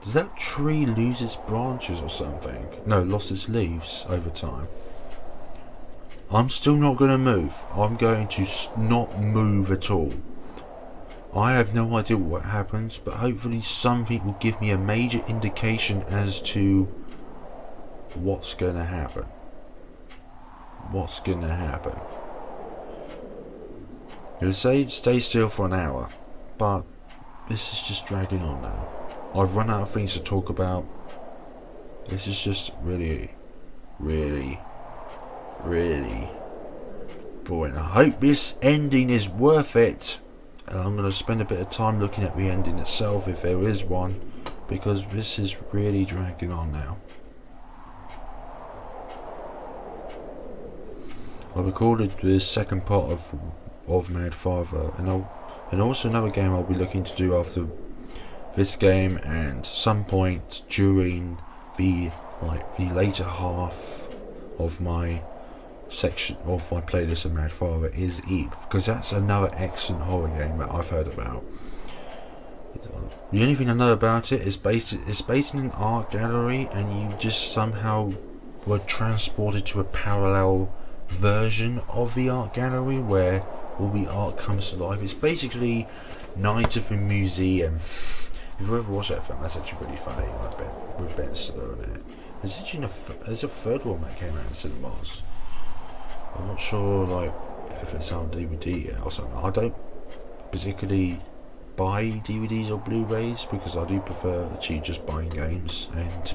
Does that tree lose its branches or something? No, lost its leaves over time. I'm still not going to move. I'm going to not move at all. I have no idea what happens, but hopefully something will give me a major indication as to what's going to happen. What's going to happen? It'll say stay still for an hour, but this is just dragging on now. I've run out of things to talk about. This is just really boring. I hope this ending is worth it. I'm going to spend a bit of time looking at the ending itself, if there is one, because this is really dragging on now. I recorded the second part of Mad Father, and also another game I'll be looking to do after this game, and some point during the later half of my section of my playlist of Mad Father is Eep, because that's another excellent horror game that I've heard about. The only thing I know about it is it's based in an art gallery, and you just somehow were transported to a parallel version of the art gallery where all the art comes to life. It's basically Night of the Museum. If you've ever watched that film, that's actually really funny. I bet with Ben Stiller in it. There's a third one that came out in cinemas. I'm not sure like if it's on DVD yet or something. I don't particularly buy DVDs or Blu-rays because I do prefer to just buying games and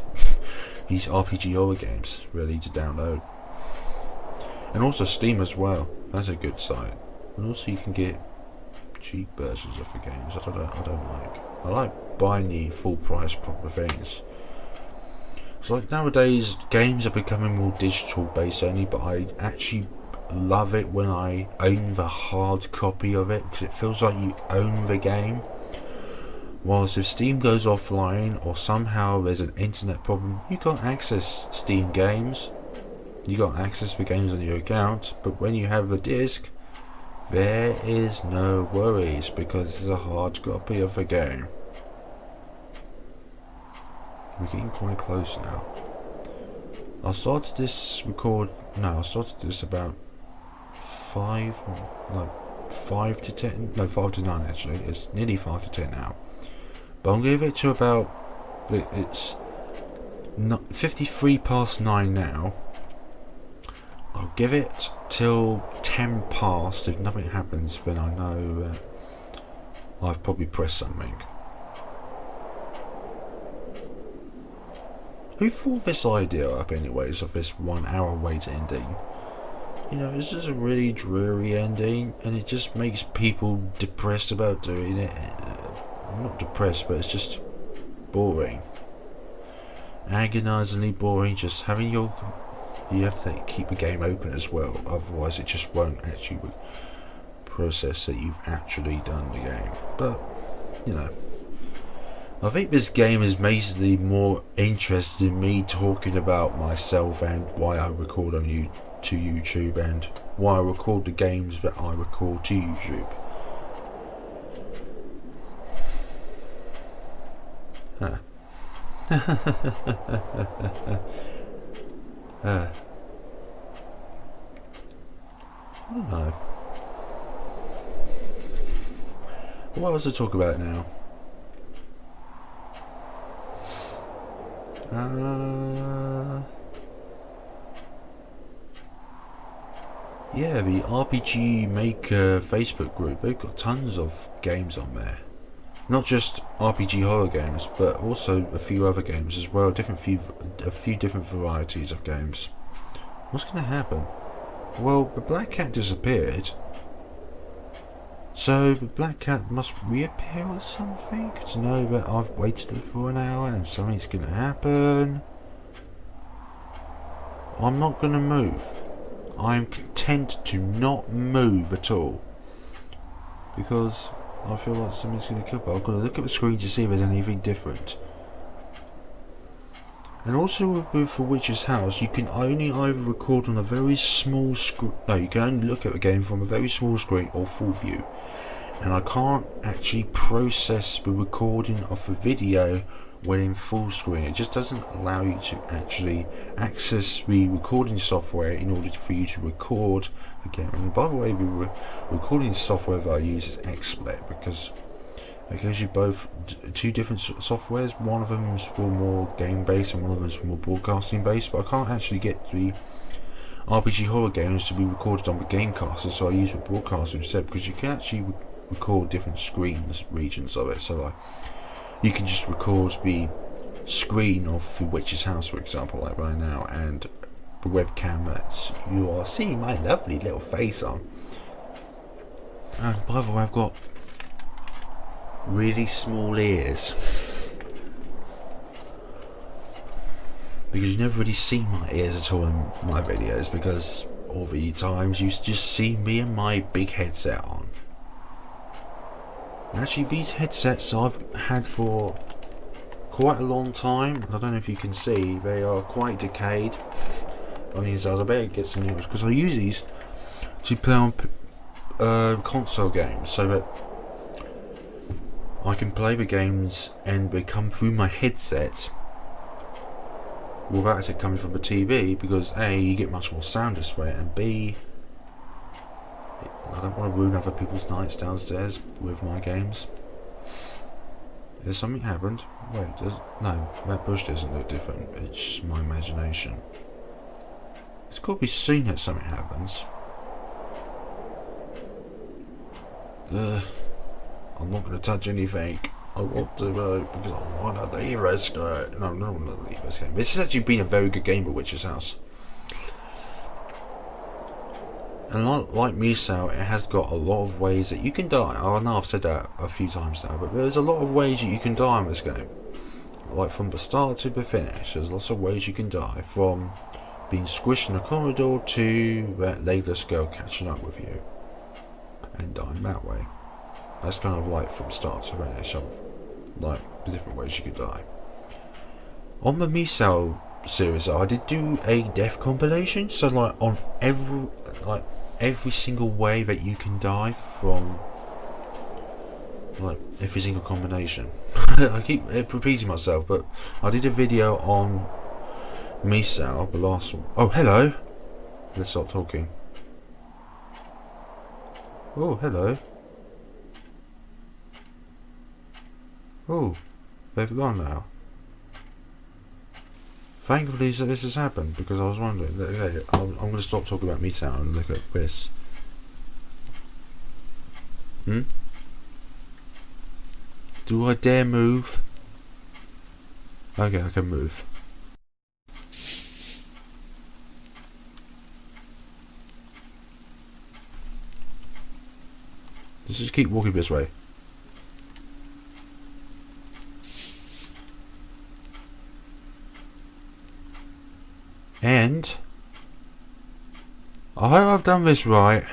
these RPG horror games really to download. And also Steam as well. That's a good site. And also you can get cheap versions of the games. I don't like. I like buying the full price proper things. It's like nowadays games are becoming more digital based only, but I actually love it when I own the hard copy of it because it feels like you own the game. Whilst if Steam goes offline or somehow there's an internet problem, you can't access Steam games. You got access to games on your account, but when you have the disc, there is no worries because it's a hard copy of the game. We're getting quite close now. I started this about 5 to 10, no 5 to 9 actually, it's nearly 5 to 10 now. But I'm going to give it to about, it's 53 past 9 now. I'll give it till 10 past. If nothing happens, then I know I've probably pressed something. Who thought this idea up anyways of this 1 hour wait ending? You know, it's just a really dreary ending and it just makes people depressed about doing it. Not depressed, but it's just boring. Agonizingly boring, just having your... You have to keep the game open as well, otherwise it just won't actually process that you've actually done the game. But, you know, I think this game is basically more interested in me talking about myself and why I record on to YouTube and why I record the games that I record to YouTube. Huh. I don't know. What else to talk about now? Yeah, the RPG Maker Facebook group, they've got tons of games on there. Not just RPG horror games, but also a few other games as well, a few different varieties of games. What's going to happen? Well, the black cat disappeared, so the black cat must reappear or something to know that I've waited for an hour and something's going to happen. I'm not going to move. I'm content to not move at all because I feel like something's going to kill me. I'm going to look at the screen to see if there's anything different. And also with The Witch's House, you can only either record on a very small screen. No, you can only look at the game from a very small screen or full view. And I can't actually process the recording of the video when in full screen. It just doesn't allow you to actually access the recording software in order for you to record the game. And by the way, the recording software that I use is XSplit because it gives you both two different softwares. One of them is for more game based and one of them is for more broadcasting based, but I can't actually get the RPG horror games to be recorded on the Gamecaster, so I use the broadcaster instead because you can actually record different screens, regions of it. So like, you can just record the screen of The Witch's House, for example, like right now, and the webcam that you are seeing my lovely little face on. And by the way, I've got really small ears because you never really see my ears at all in my videos because all the times you just see me and my big headset on. Actually, these headsets I've had for quite a long time. I don't know if you can see, they are quite decayed on the inside. I better get some new ones because I use these to play on console games so that I can play the games and they come through my headset without it coming from the TV because A, you get much more sound this way, and B, I don't want to ruin other people's nights downstairs with my games. Has something happened? Wait, no, that bush doesn't look different. It's just my imagination. It's got to be seen that something happens. I'm not going to touch anything. I want to because I want to leave this game. No, no, not leave this game. This has actually been a very good game at Witch's House. And like Misao, it has got a lot of ways that you can die. I know I've said that a few times now, but there's a lot of ways that you can die in this game. Like from the start to the finish, there's lots of ways you can die. From being squished in a corridor to that legless girl catching up with you and dying that way. That's kind of like from start to finish, like the different ways you can die. On the Misao series, I did do a death compilation, so like on every single way that you can die from, like every single combination. I keep repeating myself, but I did a video on Misao, the last one. Oh, hello. Let's stop talking. Oh, hello. Oh, they've gone now. Thankfully that this has happened, because I was wondering. Okay, I'm going to stop talking about Misao and look at this. Do I dare move? Okay, I can move. Let's just keep walking this way. And I hope I've done this right.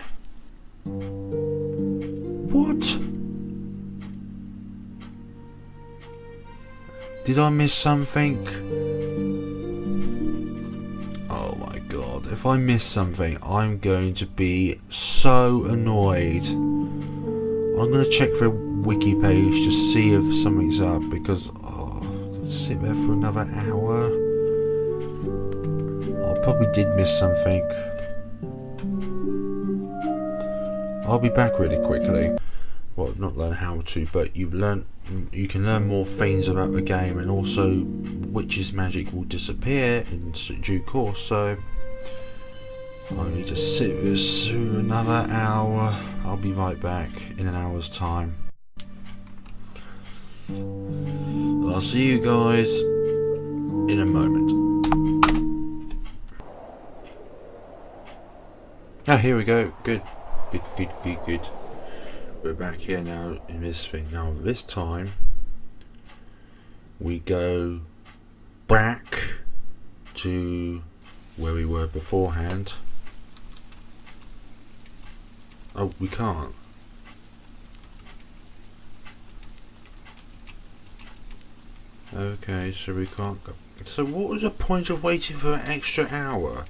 What? Did I miss something? Oh my god, if I miss something, I'm going to be so annoyed. I'm going to check the wiki page to see if something's up, because sit there for another hour. I probably did miss something. I'll be back really quickly. Well, not learn how to, but you can learn more things about the game, and also witch's magic will disappear in due course, so I need to sit with this for another hour. I'll be right back in an hour's time. I'll see you guys in a moment. Ah, here we go. Good. We're back here now in this thing. Now this time we go back to where we were beforehand. Oh, we can't. Okay, so we can't go. So what was the point of waiting for an extra hour?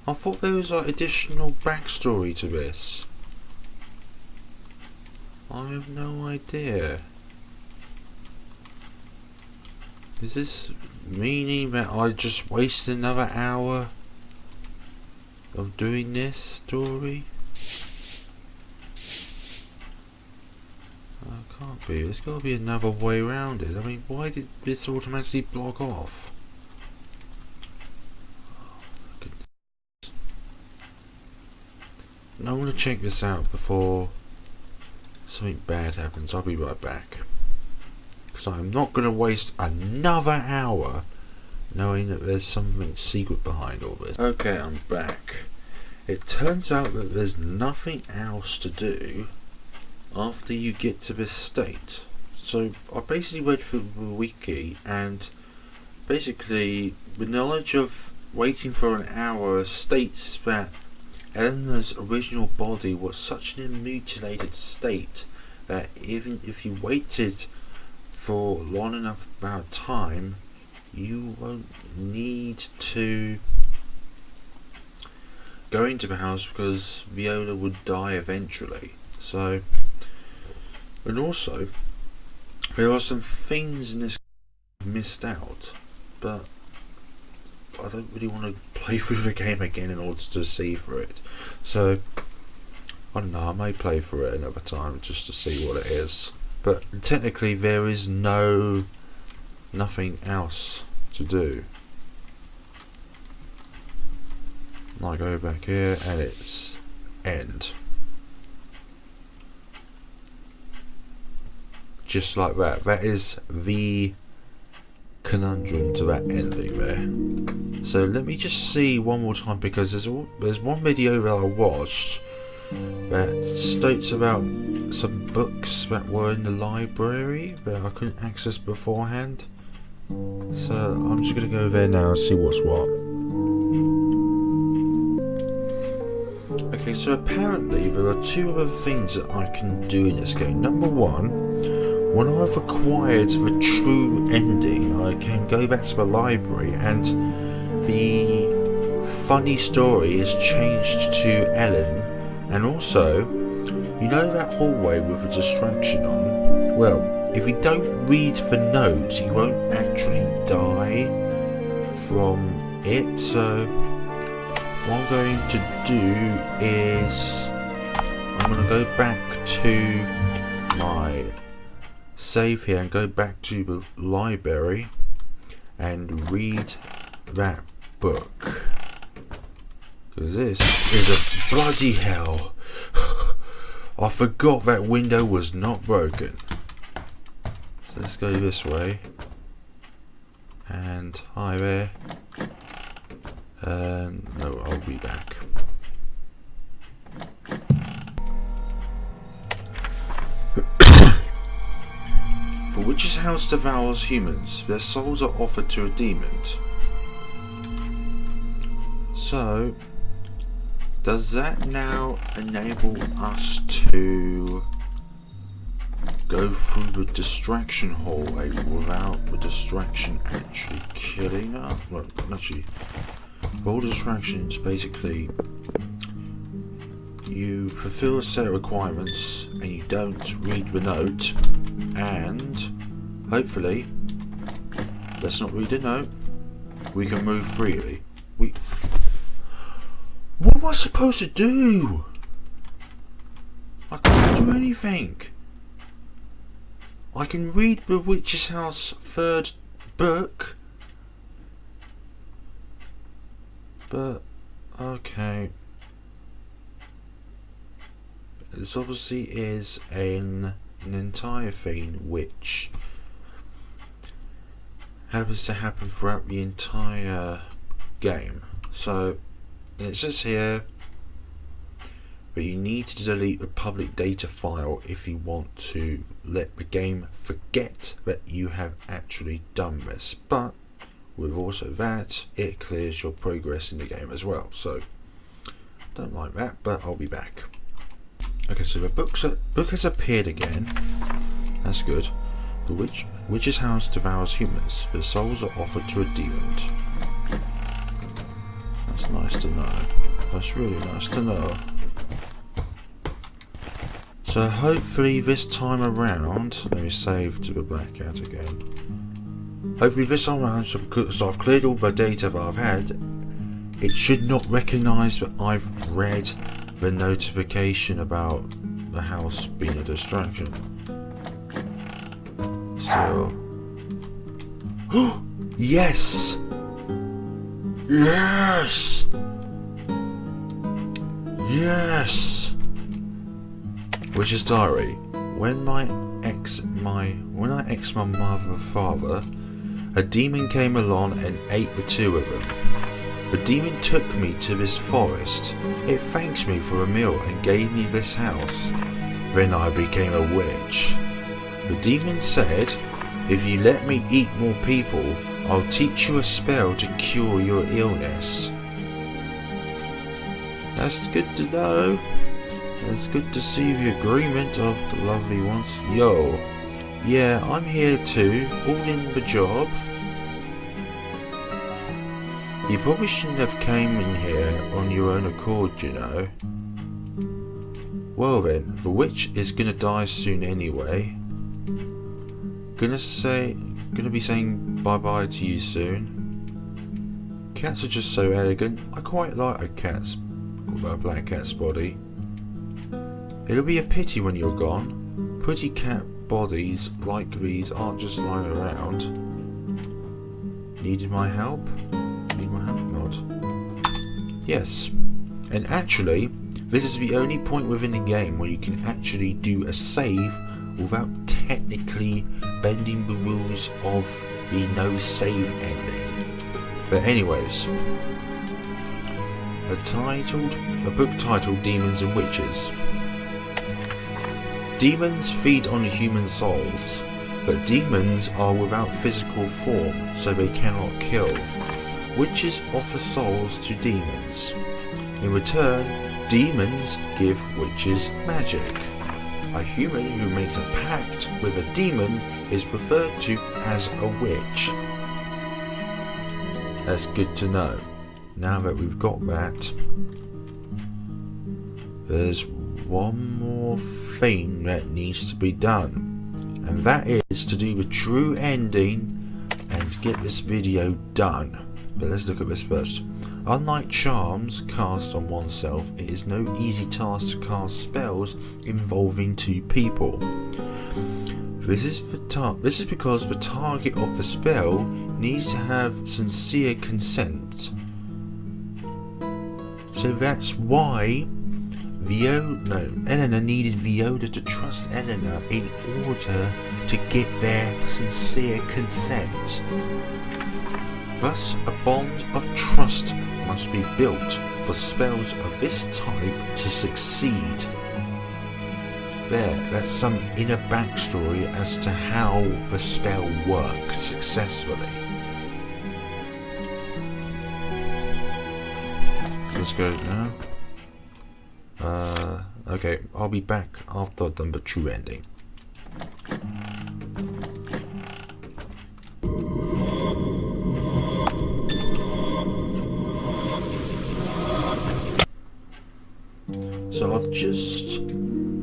I thought there was like additional backstory to this. I have no idea. Is this meaning that I just wasted another hour of doing this story? Can't be. There's got to be another way around it. I mean, why did this automatically block off? I want to check this out before something bad happens. I'll be right back, because I'm not going to waste another hour knowing that there's something secret behind all this. Okay, I'm back. It turns out that there's nothing else to do after you get to this state. So I basically went through the wiki, and basically the knowledge of waiting for an hour states that Eleanor's original body was such an mutilated state that even if you waited for long enough amount of time, you won't need to go into the house, because Viola would die eventually. So, and also there are some things in this I've missed out, but I don't really want to play through the game again in order to see through it. So I don't know, I may play through it another time just to see what it is. But technically there is nothing else to do. I go back here and it's end. just like that. That is the conundrum to that ending there. So let me just see one more time, because there's one video that I watched that states about some books that were in the library that I couldn't access beforehand. So I'm just going to go there now and see what's what. Okay, so apparently there are two other things that I can do in this game. Number one, when I've acquired the true ending, I can go back to the library and the funny story is changed to Ellen. And also, you know that hallway with a distraction on? Well, if you don't read the notes, you won't actually die from it. So what I'm going to do is I'm going to go back to my save here and go back to the library and read that book, because this is a bloody hell. I forgot that window was not broken. So let's go this way. And hi there. No, I'll be back. For witch's house devours humans, their souls are offered to a demon. So, does that now enable us to go through the distraction hallway without the distraction actually killing us? Well, actually, all distractions basically, you fulfill a set of requirements and you don't read the note, and hopefully, let's not read the note, we can move freely. What am I supposed to do? I can't do anything. I can read the Witch's House third book, but okay. This obviously is an entire thing which happens to happen throughout the entire game. So it says here that you need to delete the public data file if you want to let the game forget that you have actually done this. But with also that, it clears your progress in the game as well. So don't like that, but I'll be back. Okay, so the book has appeared again. That's good. The witch's house devours humans. Their souls are offered to a demon. That's nice to know. That's really nice to know. So hopefully this time around, let me save to the blackout again. Hopefully this time around, so I've cleared all the data that I've had, it should not recognise that I've read the notification about the house being a distraction. Still. Oh! Yes! Yes! Yes! Witch's Diary. When I ex my mother and father, a demon came along and ate the two of them. The demon took me to this forest. It thanked me for a meal and gave me this house. Then I became a witch. The demon said, if you let me eat more people, I'll teach you a spell to cure your illness. That's good to know. It's good to see the agreement of the lovely ones. Yo, yeah, I'm here too, all in the job. You probably shouldn't have came in here on your own accord, you know. Well then, the witch is gonna die soon anyway. Gonna be saying bye bye to you soon. Cats are just so elegant. I quite like a black cat's body. It'll be a pity when you're gone. Pretty cat bodies like these aren't just lying around. Needed my help? Need my help? Not. Yes. And actually, this is the only point within the game where you can actually do a save without technically bending the rules of the no save ending. But anyways, a book titled Demons and Witches. Demons feed on human souls, but demons are without physical form, so they cannot kill. Witches offer souls to demons. In return, demons give witches magic. A human who makes a pact with a demon is referred to as a witch. That's good to know. Now that we've got that, there's one more thing that needs to be done, and that is to do the true ending and get this video done. But let's look at this first. Unlike charms cast on oneself, it is no easy task to cast spells involving two people. This is because the target of the spell needs to have sincere consent. So that's why Eleanor needed Viola to trust Eleanor in order to get their sincere consent. Thus, a bond of trust must be built for spells of this type to succeed. That's some inner backstory as to how the spell worked successfully. Let's go now. Okay, I'll be back after I've done the true ending. So I've just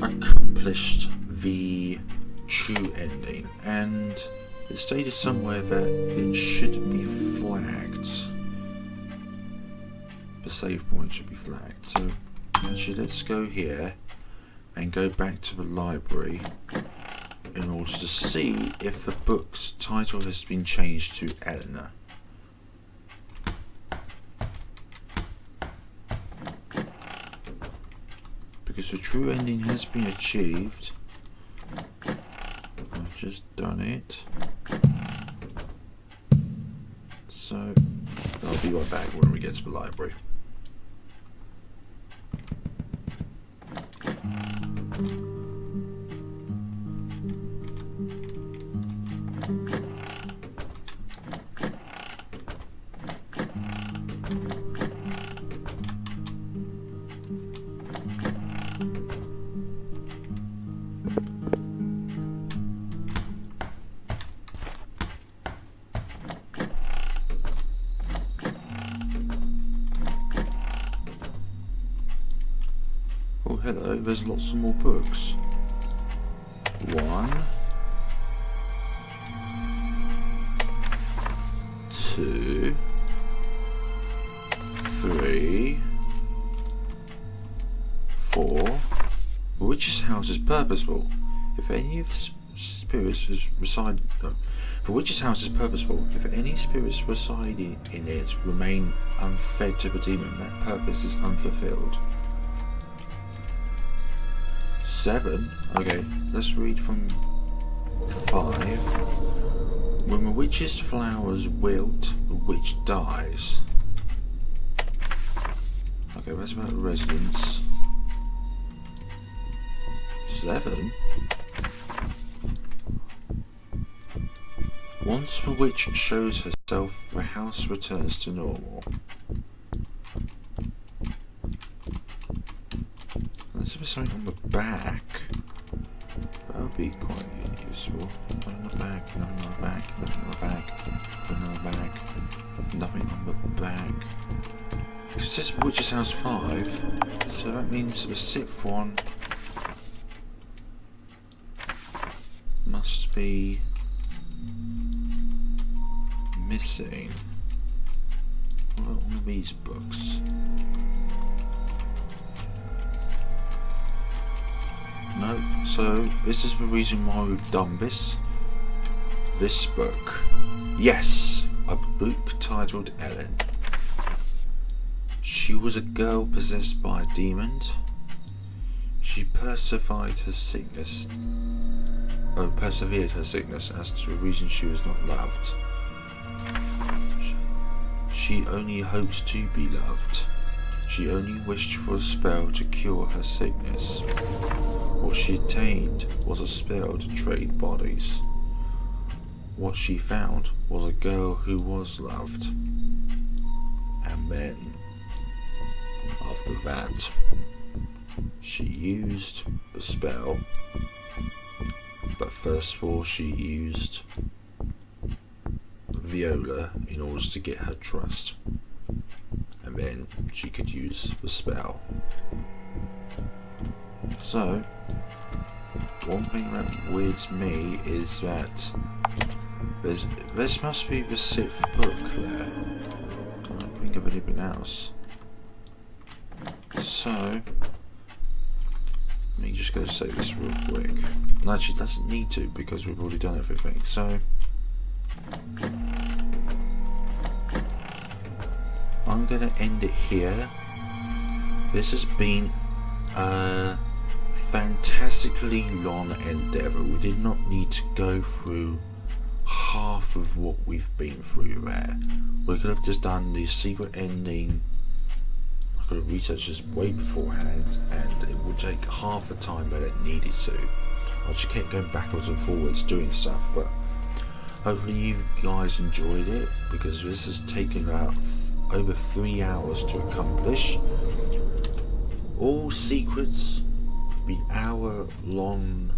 accomplished the true ending, and it stated somewhere that it should be flagged. The save point should be flagged. So actually, let's go here and go back to the library in order to see if the book's title has been changed to Eleanor. Because the true ending has been achieved. I've just done it. So I'll be right back when we get to the library. Oh, hello, there's lots of more books. 1, 2, 3, 4. The witch's house is purposeful. If any of the spirits reside, the witch's house is purposeful. If any spirits residing in it remain unfed to the demon, that purpose is unfulfilled. 7. Okay, let's read from 5. When the witch's flowers wilt, the witch dies. Okay, that's about the residents. 7. Once the witch shows herself, the house returns to normal. Let's put something on the back. That would be quite useful. Nothing on the back, nothing on the back, nothing on the back, nothing on the back, nothing on the back. It says Witch's House 5, so that means the 6th one must be missing. What about one of these books? No, so this is the reason why we've done this book. Yes, a book titled Ellen. She was a girl possessed by a demon. She persevered her sickness as to the reason she was not loved. She only hoped to be loved. She only wished for a spell to cure her sickness. What she attained was a spell to trade bodies. What she found was a girl who was loved. And then, after that, she used the spell. But first of all, she used Viola in order to get her trust. And then she could use the spell. So, one thing that weirds me is that this must be the 6th book there. I don't think of anything else. So, let me just go say this real quick. Actually, it doesn't need to because we've already done everything. So, I'm going to end it here. This has been a fantastically long endeavour. We did not need to go through half of what we've been through there. We could have just done the secret ending. I could have researched this way beforehand and it would take half the time that it needed to. I just kept going backwards and forwards doing stuff, but hopefully you guys enjoyed it, because this has taken about over 3 hours to accomplish. All secrets, the hour-long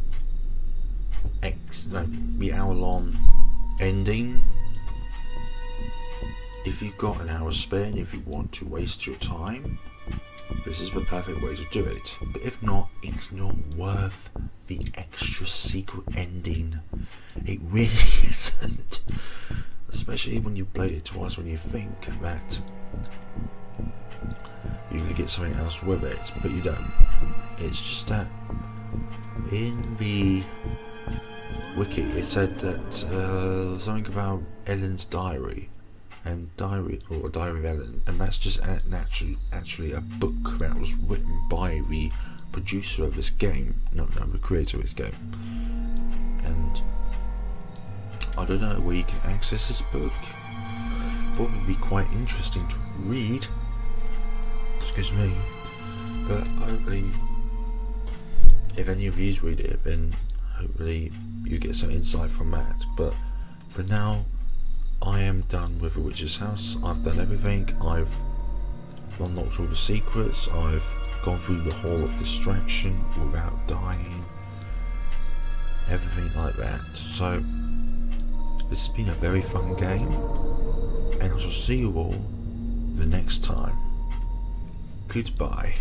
ending. If you've got an hour spare and if you want to waste your time, this is the perfect way to do it. But if not, it's not worth the extra secret ending. It really isn't. Especially when you play it twice, when you think that you're going to get something else with it, but you don't. It's just that in the wiki it said that something about Ellen's diary. And diary of Ellen, and that's just actually a book that was written by the producer of this game, no, the creator of this game. And I don't know where you can access this book. Probably be quite interesting to read. Excuse me. But hopefully, if any of you read it, then hopefully you get some insight from that. But for now, I am done with the witch's house. I've done everything. I've unlocked all the secrets. I've gone through the hall of distraction without dying. Everything like that. So this has been a very fun game, and I shall see you all the next time. Goodbye.